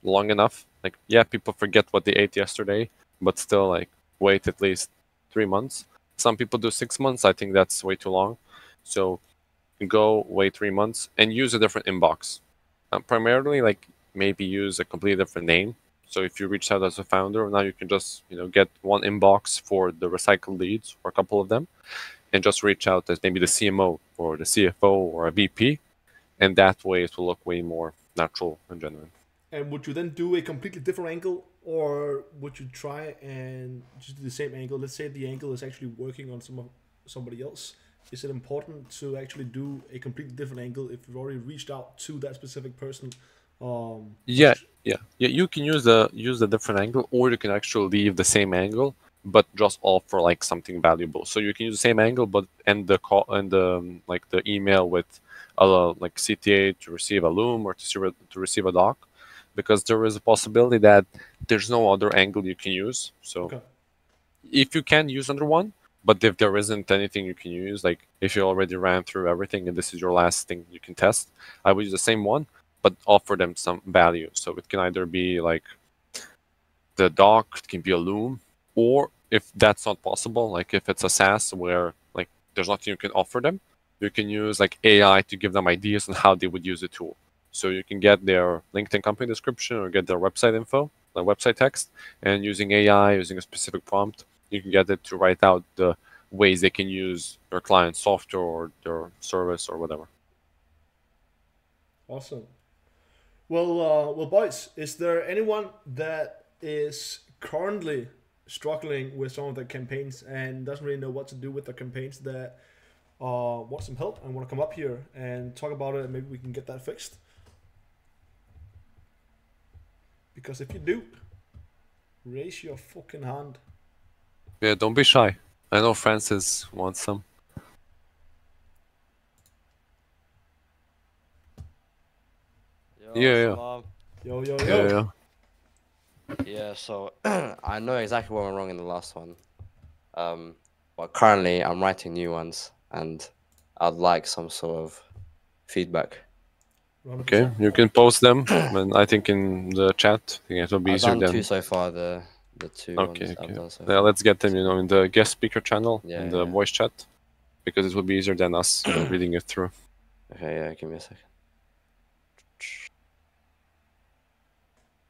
long enough. Like, yeah, people forget what they ate yesterday, but still like wait at least 3 months. Some people do 6 months. I think that's way too long. So go wait 3 months and use a different inbox. Primarily, like maybe use a completely different name. So if you reach out as a founder, now you can just get one inbox for the recycled leads or a couple of them, and just reach out as maybe the CMO or the CFO or a VP, and that way it will look way more natural and genuine. And would you then do a completely different angle, or would you try and just do the same angle? Let's say the angle is actually working on somebody else. Is it important to actually do a completely different angle if you've already reached out to that specific person? Yeah, yeah. You can use the different angle, or you can actually leave the same angle, but just offer like something valuable. So you can use the same angle, but end the call and like the email with like CTA to receive a loom or to receive a doc, because there is a possibility that there's no other angle you can use. So Okay. if you can use under one, but if there isn't anything you can use, like if you already ran through everything and this is your last thing you can test, I would use the same one, but offer them some value. So it can either be like the doc, it can be a loom, or if that's not possible, like if it's a SaaS where like there's nothing you can offer them, you can use like AI to give them ideas on how they would use the tool. So you can get their LinkedIn company description or get their website info, like website text, and using AI, using a specific prompt, you can get it to write out the ways they can use their client software or their service or whatever. Awesome. Well, boys, is there anyone that is currently struggling with some of the campaigns and doesn't really know what to do with the campaigns that want some help and want to come up here and talk about it, and maybe we can get that fixed? Because if you do, raise your fucking hand. Yeah, don't be shy. I know Francis wants some. Yo, Yeah. Salam. Yo, yo, Yeah, yo. yeah. Yeah, so I know exactly what went wrong in the last one. But currently I'm writing new ones and I'd like some sort of feedback. 100%. Okay, you can post them, and I think in the chat, I think it will be I've easier done than. two so far, the two Okay, ones I've okay. done so Yeah, far. let's get them, in the guest speaker channel, Yeah, in the yeah. voice chat, because it will be easier than us reading it through. Okay, yeah, give me a second.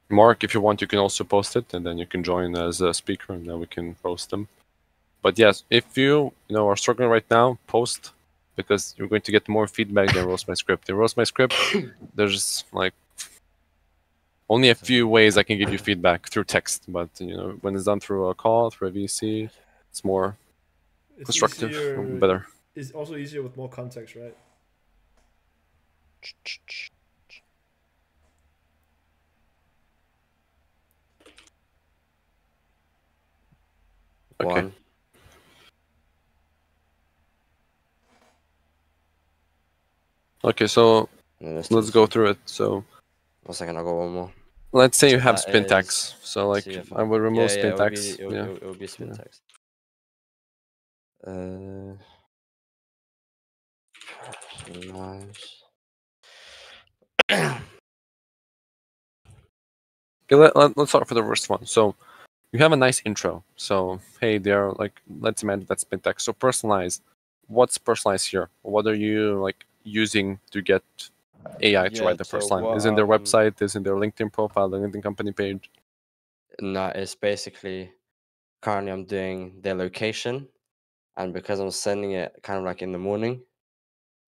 Mark, if you want, you can also post it, and then you can join as a speaker, and then we can post them. But yes, if you are struggling right now, post, because you're going to get more feedback than Roast My Script. In Roast My Script, there's like only a few ways I can give you feedback through text, but when it's done through a call, through a VC, it's more It's constructive, easier. better. It's also easier with more context, right? Okay. One. Okay, so And then let's go through it. So 1 second, I'll go one more. let's say you have That spin is tax. So like CFO. I would remove yeah, spin it would tax. be, Yeah. it would be spin Yeah. text. Nice. Okay, let's start for the first one. So you have a nice intro. So hey, they're like, let's imagine that's spin tax. So personalized. What's personalized here? What are you like using to get AI to Yeah, write the so first line? what, Is in their website? Is in their LinkedIn profile? The LinkedIn company page? No, it's basically currently I'm doing their location, and because I'm sending it kind of like in the morning,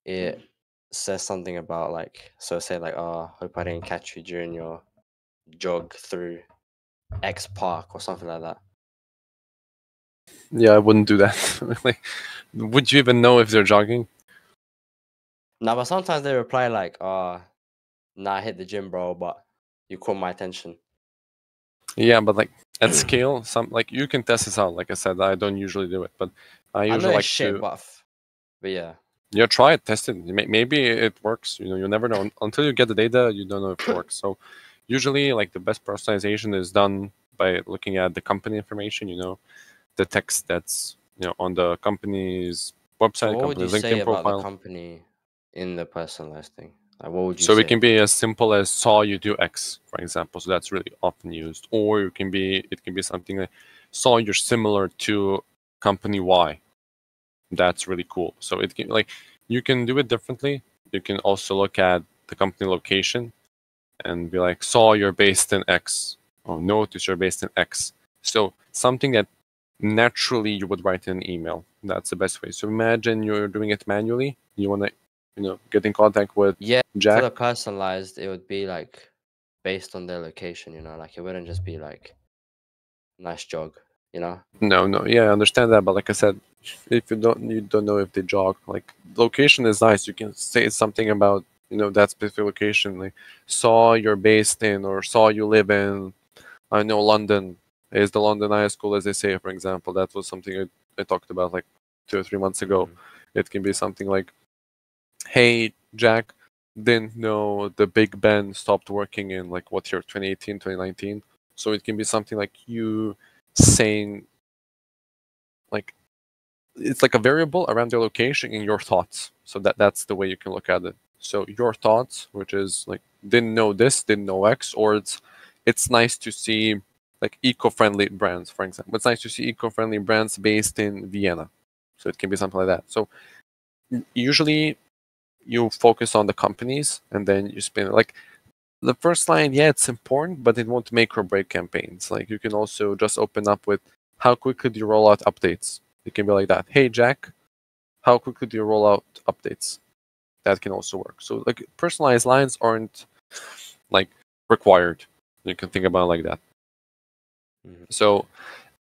it says something about like, so say like, oh, hope I didn't catch you during your jog through X park or something like that. Yeah, I wouldn't do that. Like, would you even know if they're jogging? Nah, but sometimes they reply like, nah, I hit the gym, bro, but you caught my attention. Yeah, but like at scale, some like you can test this out. Like I said, I don't usually do it, but I I know usually it's like shit, to. but yeah. Yeah, try it, test it. Maybe it works. You know, you never know until you get the data. You don't know if it works. So, usually, like the best personalization is done by looking at the company information. You know, the text that's on the company's So website, what would you company's say LinkedIn about the profile. company in the personalized thing? Like, what would you So it say? can be as simple as saw you do X, for example. So that's really often used. Or it can be something like saw you're similar to company Y. That's really cool. So it can like you can do it differently. You can also look at the company location and be like, saw you're based in X, or notice you're based in X. So something that naturally you would write in an email. That's the best way. So imagine you're doing it manually. You want to, get in contact with Yeah, for Jack. the personalized, it would be like based on their location, like it wouldn't just be like nice jog, No, yeah, I understand that, but like I said, if you don't know if they jog. Like location is nice. You can say something about that specific location, like saw you're based in or saw you live in. I know London is the London High School, as they say, for example. That was something I talked about like 2 or 3 months ago. It can be something like, hey, Jack, didn't know the Big Ben stopped working in like what year, 2018, 2019. So it can be something like you saying, like, it's like a variable around your location in your thoughts. So that's the way you can look at it. So your thoughts, which is like didn't know this, didn't know X, or it's nice to see like eco-friendly brands, for example. It's nice to see eco-friendly brands based in Vienna. So it can be something like that. So usually you focus on the companies and then you spin like the first line. Yeah, it's important, but it won't make or break campaigns. Like you can also just open up with how quickly do you roll out updates. It can be like that. Hey Jack, how quickly do you roll out updates? That can also work. So like personalized lines aren't like required. You can think about it like that. So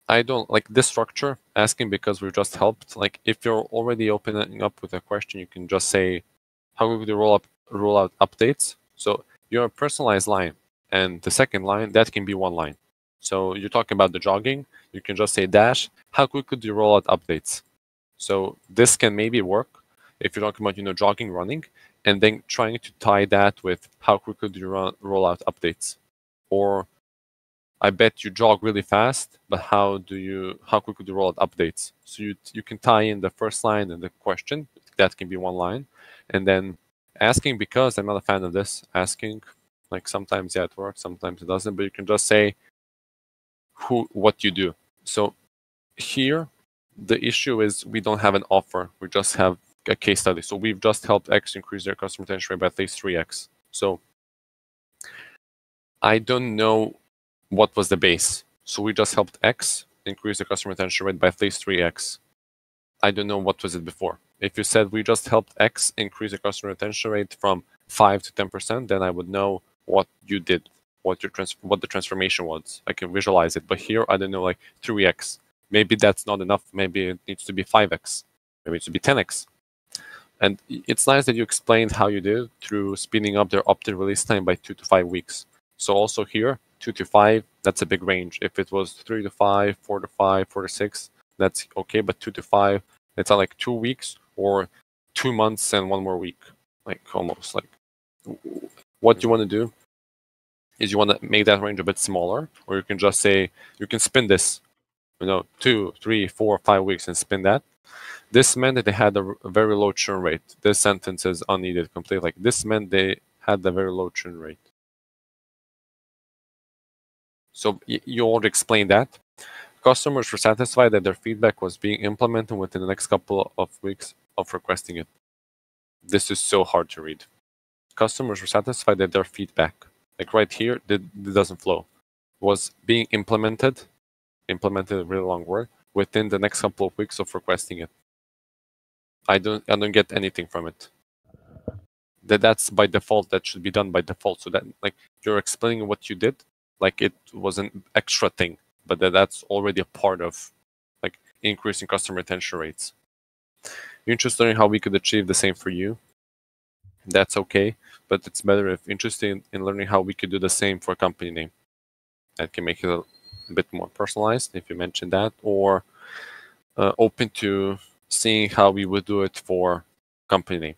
I don't like this structure, asking because we've just helped. Like if you're already opening up with a question, you can just say, how quickly do you roll out updates? So your personalized line and the second line, that can be one line. So you're talking about the jogging, you can just say dash, how quickly do you roll out updates? So this can maybe work if you're talking about jogging, running, and then trying to tie that with how quickly do you roll out updates. Or I bet you jog really fast, but how quickly do you roll out updates? So you can tie in the first line and the question. That can be one line. And then asking, because I'm not a fan of this, asking, like sometimes it works, sometimes it doesn't, but you can just say what you do. So here the issue is we don't have an offer. We just have a case study. So we've just helped X increase their customer retention rate by at least 3x. So I don't know what was the base. So we just helped X increase the customer retention rate by at least 3x. I don't know what was it before. If you said we just helped X increase the customer retention rate from 5 to 10%, then I would know what you did, what the transformation was. I can visualize it. But here I don't know, like 3x. Maybe that's not enough. Maybe it needs to be 5x. Maybe it needs to be 10x. And it's nice that you explained how you did through speeding up their opt-in release time by 2 to 5 weeks. So also here, 2 to 5, that's a big range. If it was 3 to 5, 4 to 5, 4 to 6, that's okay. But 2 to 5, it's like 2 weeks or 2 months and 1 more week, like almost. Like what you want to do is you want to make that range a bit smaller, or you can just say you can spin this, 2, 3, 4, 5 weeks and spin that. This meant that they had a very low churn rate. This sentence is unneeded completely. Like this meant they had a very low churn rate. So you already explained that. Customers were satisfied that their feedback was being implemented within the next couple of weeks of requesting it. This is so hard to read. Customers were satisfied that their feedback, like right here, it doesn't flow, was being implemented, a really long word, within the next couple of weeks of requesting it. I don't get anything from it. That's by default. That should be done by default. So that like you're explaining what you did, like it was an extra thing, but that's already a part of like increasing customer retention rates. You're interested in how we could achieve the same for you? that's okay. But it's better if interested in learning how we could do the same for a company name. That can make it a bit more personalized if you mention that, or open to seeing how we would do it for company name.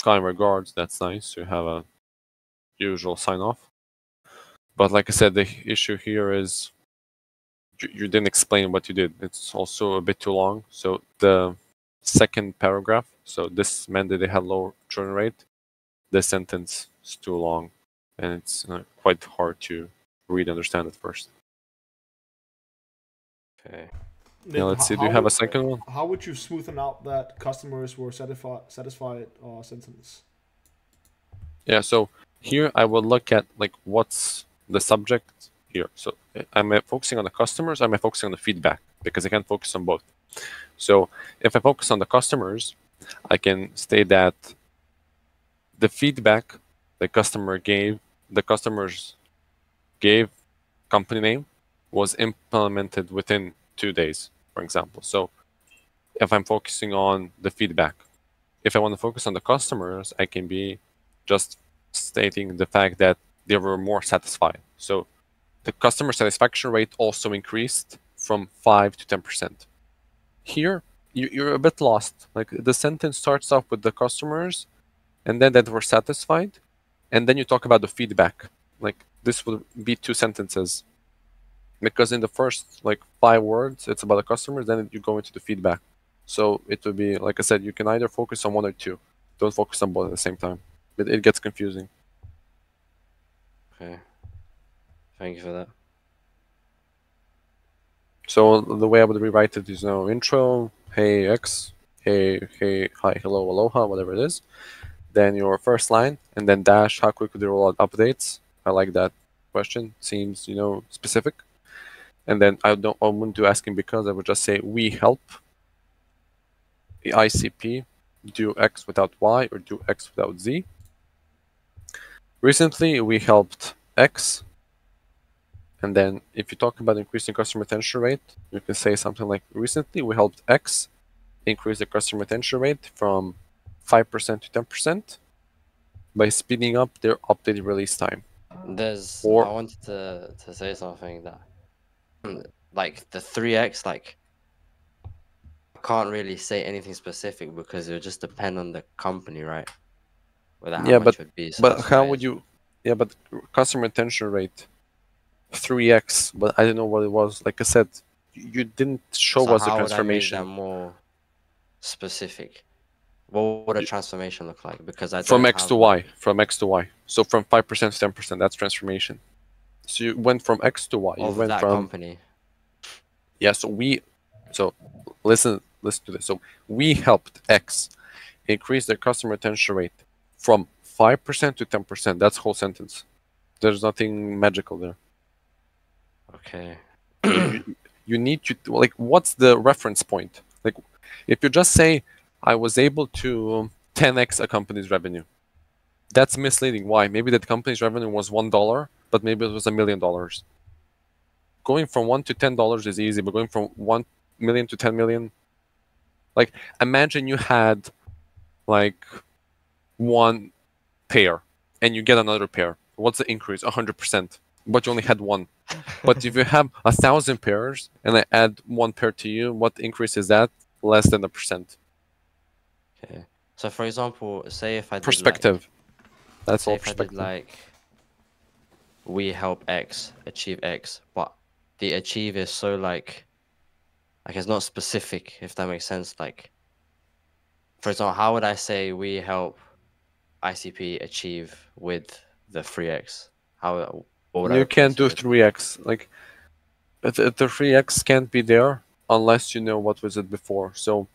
Kind regards, that's nice to have a usual sign off. But like I said, the issue here is you didn't explain what you did. It's also a bit too long. So the second paragraph, so this meant that they had low churn rate. This sentence is too long, and it's quite hard to read and understand at first. Okay. Yeah, let's see. Do you have a second one? How would you smoothen out that customers were satisfied sentence? Yeah, so here I will look at like what's the subject here. So am I focusing on the customers? Or am I focusing on the feedback? Because I can focus on both. So if I focus on the customers, I can state that the feedback the customers gave company name was implemented within 2 days, for example. So if I'm focusing on the feedback, if I want to focus on the customers, I can be just stating the fact that they were more satisfied. So the customer satisfaction rate also increased from 5 to 10%. Here, you're a bit lost. Like the sentence starts off with the customers and then that were satisfied, and then you talk about the feedback. Like this would be 2 sentences. Because in the first like 5 words, it's about the customers, then you go into the feedback. So it would be, like I said, you can either focus on one or two. Don't focus on both at the same time. It gets confusing. Okay. Thank you for that. So the way I would rewrite it is intro, hey X, hey, hi, hello, aloha, whatever it is. Then your first line, and then dash, how quickly they roll out updates. I like that question. Seems, specific. And then I wouldn't do asking because, I would just say we help the ICP do X without Y or do X without Z. Recently, we helped X. And then if you talk about increasing customer retention rate, you can say something like, recently we helped X increase the customer retention rate from 5% to 10% by speeding up their update release time. I wanted to say something that like the 3x, like I can't really say anything specific because it would just depend on the company, right? Whether how much would be. So but how would you? Yeah, but customer retention rate 3x, but I don't know what it was. Like I said, you didn't show us the transformation. How would I make that more specific? What would a transformation look like? Because from X to Y, from X to Y. So from 5% to 10%, that's transformation. So you went from X to Y. You went that from company. Yeah. So listen to this. So we helped X increase their customer retention rate from 5% to 10%. That's the whole sentence. There's nothing magical there. Okay. You need to, like, what's the reference point? Like, if you just say, I was able to 10x a company's revenue, that's misleading. Why? Maybe that company's revenue was $1, but maybe it was $1 million. Going from $1 to $10 is easy, but going from 1 million to 10 million, like, imagine you had like one pair and you get another pair. What's the increase? 100%. But you only had one. But if you have 1,000 pairs and I add one pair to you, what increase is that? Less than 1%. Okay. So for example, say if I did perspective. That's all if perspective. I did we help X achieve X, but the achieve is so like it's not specific, if that makes sense. Like, for example, how would I say we help ICP achieve with the 3x? What would I You can't replace do it with? 3x. Like, the 3x can't be there unless you know what was it before. So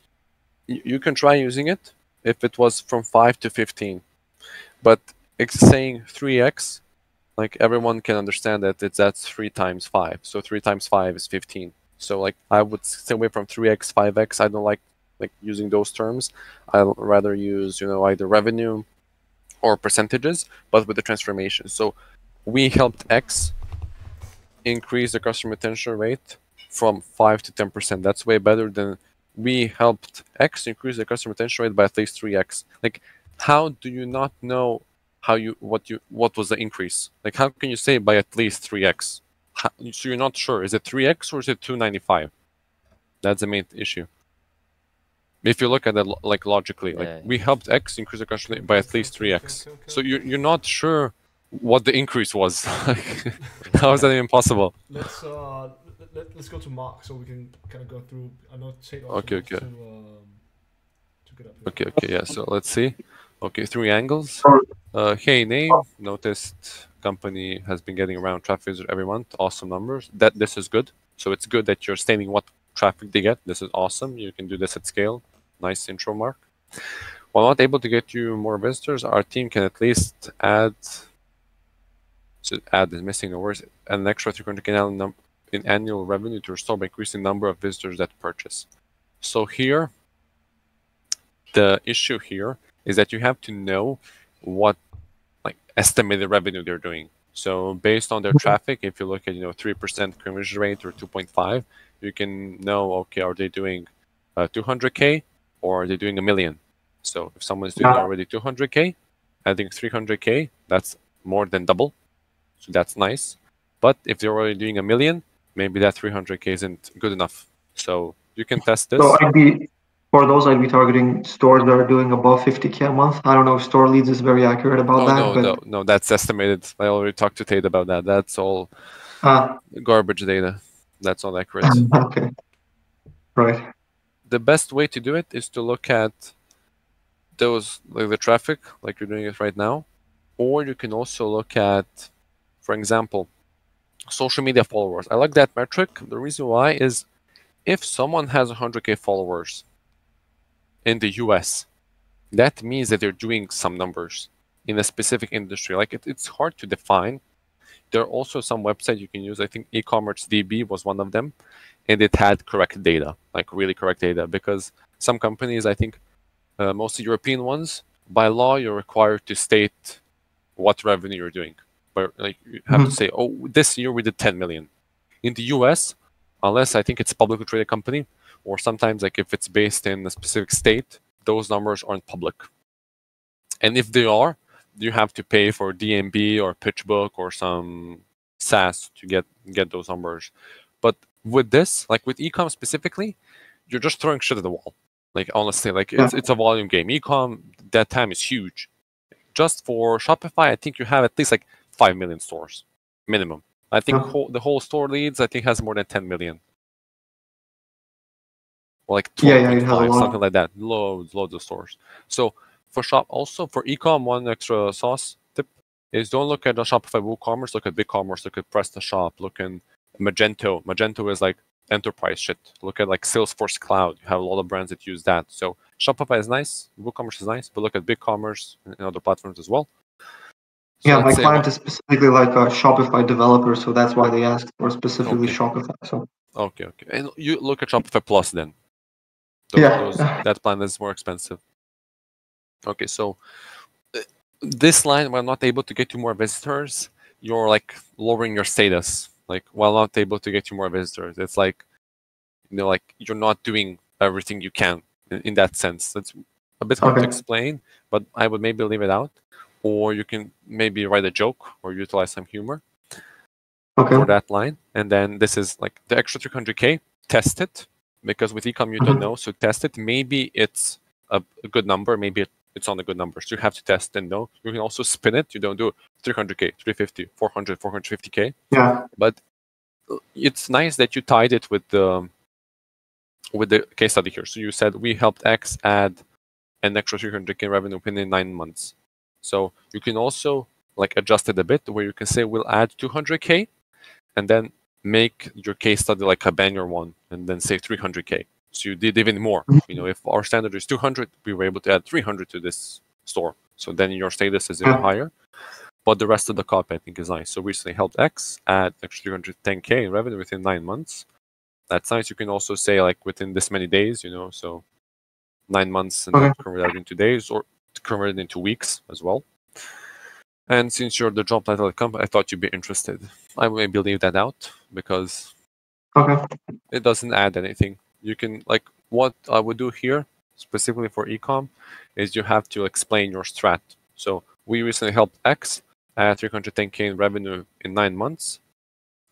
you can try using it if it was from 5 to 15. But it's saying 3x, like, everyone can understand that that's 3 times 5. So 3 times 5 is 15. So, like, I would stay away from 3x, 5x. I don't like using those terms. I'll rather use, either revenue or percentages, but with the transformation. So we helped X increase the customer retention rate from 5 to 10%. That's way better than we helped X increase the customer retention rate by at least 3x. Like, how do you not know what was the increase? Like, how can you say by at least 3x? So you're not sure. Is it 3x or is it 295? That's the main issue. If you look at it like logically, like Yeah. we helped X increase the conversion rate by at least 3x. So you're not sure what the increase was. Like, how is that even possible? Let's go to Mark so we can kind of go through. I know Tate also Okay, wants okay. to get up here. Okay, yeah. So let's see. Okay, 3 angles. Hey, name. Noticed company has been getting around traffic visitors every month. Awesome numbers. This is good. So it's good that you're stating what traffic they get. This is awesome. You can do this at scale. Nice intro, Mark. While not able to get you more visitors, our team can at least add. So add is missing the words. An extra 300K in annual revenue to restore by increasing the number of visitors that purchase. So here, the issue here is that you have to know what like estimated revenue they're doing. So based on their traffic, if you look at 3% conversion rate or 2.5, you can know, okay, are they doing 200K or are they doing a million? So if someone's doing already 200K, adding 300K, that's more than double. So that's nice. But if they're already doing a million, maybe that 300K isn't good enough. So you can test this. So I'd be targeting stores that are doing above 50K a month. I don't know if store leads is very accurate about that. No, that's estimated. I already talked to Tate about that. That's all garbage data. That's not accurate. Okay. Right. The best way to do it is to look at those, like the traffic, like you're doing it right now, or you can also look at, for example, social media followers. I like that metric. The reason why is if someone has 100K followers in the US, that means that they're doing some numbers in a specific industry. Like it's hard to define. There are also some websites you can use. I think e-commerce DB was one of them, and it had correct data, like really correct data. Because some companies, I think, mostly European ones, by law you're required to state what revenue you're doing. But like you have to say, oh, this year we did 10 million. In the US, unless I think it's a publicly traded company, or sometimes like if it's based in a specific state, those numbers aren't public. And if they are, you have to pay for DMB or PitchBook or some SaaS to get those numbers. But with this, like with ecom specifically, you're just throwing shit at the wall. Like honestly, like it's a volume game. Ecom that time is huge. Just for Shopify, I think you have at least like 5 million stores minimum. I think the whole store leads, I think, has more than 10 million. Or like 12.5, something like that. Loads of stores. So for also for ecom, one extra sauce tip is don't look at the Shopify WooCommerce, look at BigCommerce, look at PrestaShop, look at Magento. Magento is like enterprise shit. Look at like Salesforce Cloud. You have a lot of brands that use that. So Shopify is nice, WooCommerce is nice, but look at BigCommerce and other platforms as well. So my client is specifically like a Shopify developer, so that's why they asked for specifically Shopify. So okay, and you look at Shopify Plus then. That plan is more expensive. Okay, so this line, while not able to get you more visitors, you're like lowering your status. Like while not able to get you more visitors, it's like like you're not doing everything you can in that sense. It's a bit hard to explain, but I would maybe leave it out, or you can maybe write a joke or utilize some humor for that line. And then this is like the extra 300K. Test it, because with ecom you don't know, so test it. Maybe it's a good number, maybe it's on a good number. So you have to test and know. You can also spin it. You don't do 300K, 350, 400, 450K. Yeah. But it's nice that you tied it with the case study here. So you said we helped X add an extra 300K revenue within 9 months. So you can also like adjust it a bit where you can say we'll add 200K and then make your case study like a banner one and then say 300K. So you did even more. If our standard is 200, we were able to add 300 to this store. So then your status is even higher. But the rest of the copy, I think, is nice. So recently helped X add extra 310K in revenue within 9 months. That's nice. You can also say like within this many days, so 9 months and then convert that into days or convert it into weeks as well. And since you're the job title of the company, I thought you'd be interested. I will maybe leave that out because it doesn't add anything. You can, like, what I would do here, specifically for ecom, is you have to explain your strat. So we recently helped X at 310K in revenue in 9 months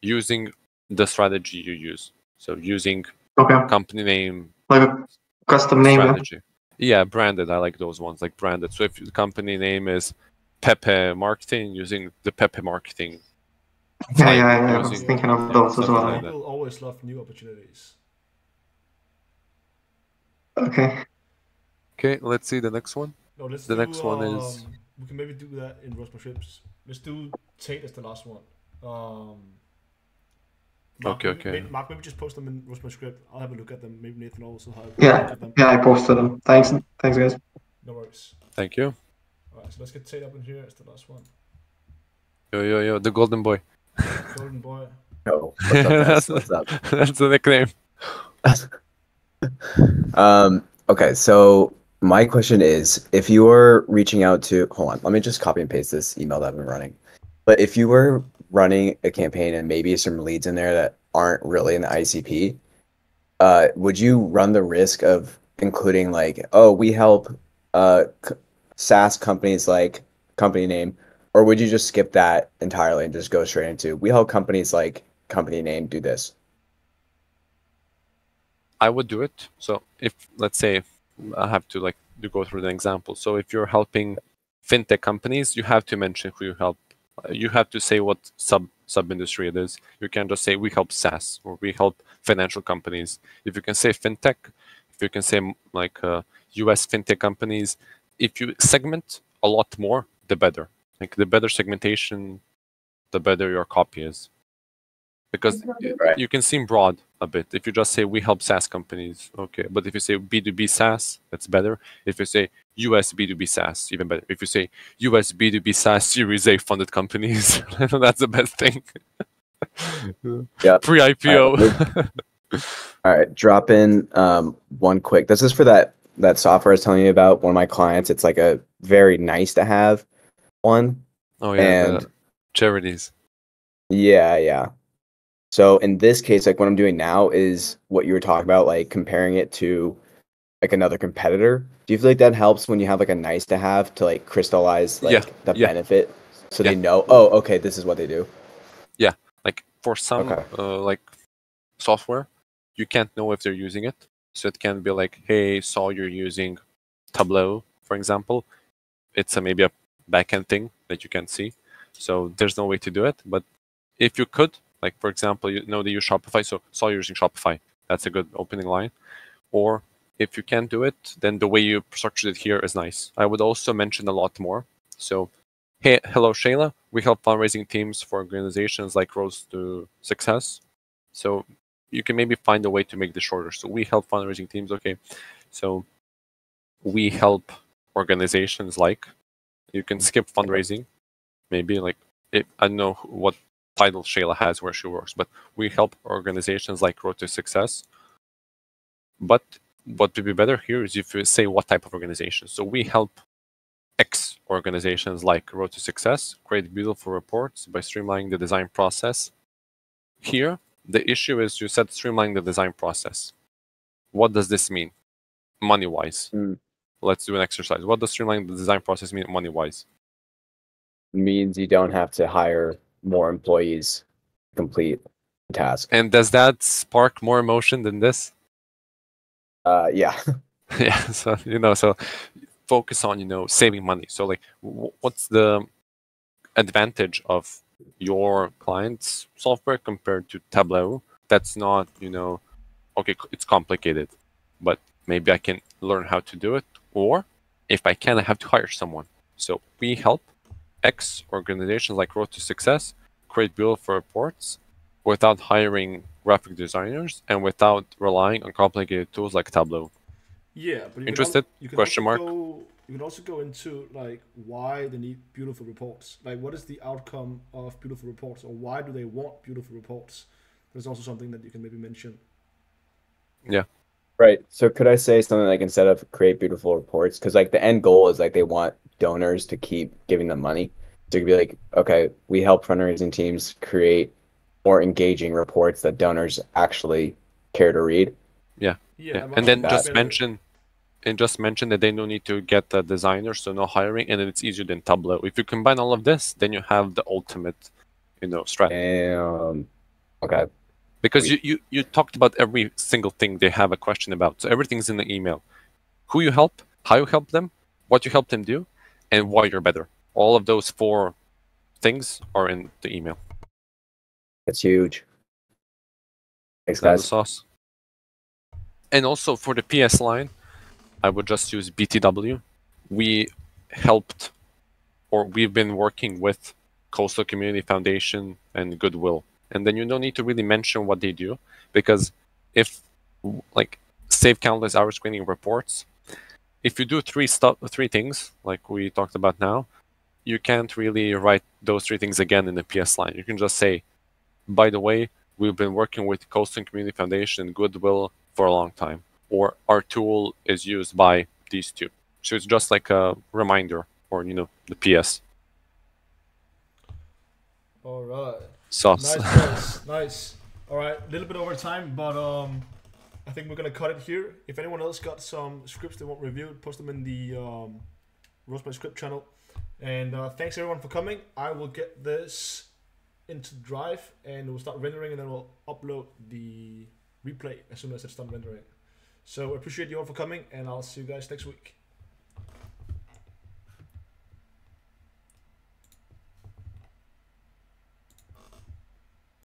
using the strategy you use. So using Okay. company name, Like a custom name. strategy. Yeah, branded. I like those ones, like branded. So if the company name is Pepe Marketing, using the Pepe Marketing. Yeah. I was using- thinking of yeah, those as something well. like that. People always love new opportunities. Okay. Okay, let's see the next one. No, let's The do, next one is- we can maybe do that in Roast Scripts. Let's do Tate as the last one. Mark, Okay. Mark, maybe just post them in Roast Script. I'll have a look at them. Maybe Nathan also have a look Yeah. at them. Yeah, I posted them. Thanks guys. No worries. Thank you. Alright, so let's get Tate up in here as the last one. Yo, the golden boy. Golden boy. Oh, what's up, guys? What's up? That's the nickname. Okay, so my question is, if you were reaching out to, hold on, let me just copy and paste this email that I've been running. But if you were running a campaign and maybe some leads in there that aren't really in the ICP, would you run the risk of including like, oh, we help SaaS companies like company name, or would you just skip that entirely and just go straight into, we help companies like company name do this? I would do it. So if, let's say, I have to go through the example. So if you're helping fintech companies, you have to mention who you help. You have to say what sub industry it is. You can't just say we help SaaS or we help financial companies. If you can say fintech, if you can say like US fintech companies, if you segment a lot more, the better. Like the better segmentation, the better your copy is. Because Right. you can seem broad a bit. If you just say we help SaaS companies, okay. But if you say B2B SaaS, that's better. If you say US B2B SaaS, even better. If you say US B2B SaaS Series A funded companies, that's the best thing. Yeah. Pre-IPO. All right, drop in one quick. This is for that software I was telling you about. One of my clients. It's like a very nice to have one. Oh yeah, And the charities. yeah. So in this case, like what I'm doing now is what you were talking about, like comparing it to like another competitor. Do you feel like that helps when you have like a nice to have to like crystallize like the benefit, so they know, oh, okay, this is what they do? Yeah, like for some Okay. like software, you can't know if they're using it. So it can be like, hey, saw you're using Tableau, for example. It's maybe a backend thing that you can't see. So there's no way to do it. But if you could, like for example, you know they use Shopify, so saw you're using Shopify. That's a good opening line. Or if you can't do it, then the way you structured it here is nice. I would also mention a lot more. So, hey, hello, Shayla. We help fundraising teams for organizations like Road to Success. So you can maybe find a way to make this shorter. So we help fundraising teams. Okay. So we help organizations like, you can skip fundraising. Maybe like, I don't know what title Shayla has where she works, but we help organizations like Road to Success. But what would be better here is if you say what type of organization. So we help X organizations like Road to Success create beautiful reports by streamlining the design process. Here, the issue is you said streamlining the design process. What does this mean money-wise? Let's do an exercise. What does streamlining the design process mean money-wise? Means you don't have to hire more employees to complete the task. And does that spark more emotion than this? Yeah. Yeah, so focus on saving money. So like what's the advantage of your client's software compared to Tableau? That's not okay, it's complicated, but maybe I can learn how to do it, or if I can, I have to hire someone. So we help X organizations like Road to Success create beautiful reports without hiring graphic designers and without relying on complicated tools like Tableau. Yeah, but Interested? Question mark. You can also go into like why they need beautiful reports. Like what is the outcome of beautiful reports, or why do they want beautiful reports? There's also something that you can maybe mention. Yeah. Right. So could I say something like, instead of create beautiful reports, because like the end goal is like they want donors to keep giving them money. So it could be like, okay, we help fundraising teams create more engaging reports that donors actually care to read. Yeah. Yeah. And then just mention and just mention that they don't need to get a designer, so no hiring, and then it's easier than Tableau. If you combine all of this, then you have the ultimate, strategy. Okay. Because you talked about every single thing they have a question about. So everything's in the email. Who you help, how you help them, what you help them do, and why you're better. All of those 4 things are in the email. That's huge. Thanks, That's the guys. sauce. And also for the PS line, I would just use BTW. We helped, or we've been working with Coastal Community Foundation and Goodwill. And then you don't need to really mention what they do, because if, like, save countless hours screening reports, if you do 3 things, like we talked about now, you can't really write those 3 things again in the PS line. You can just say, by the way, we've been working with Coastal Community Foundation and Goodwill for a long time, or our tool is used by these 2. So it's just like a reminder, or the PS. All right. Sauce. Nice. All right, a little bit over time, but I think we're gonna cut it here. If anyone else got some scripts they want reviewed, post them in the Roseberry Script channel. And thanks everyone for coming. I will get this into Drive and we'll start rendering, and then we'll upload the replay as soon as it's done rendering. So I appreciate you all for coming, and I'll see you guys next week.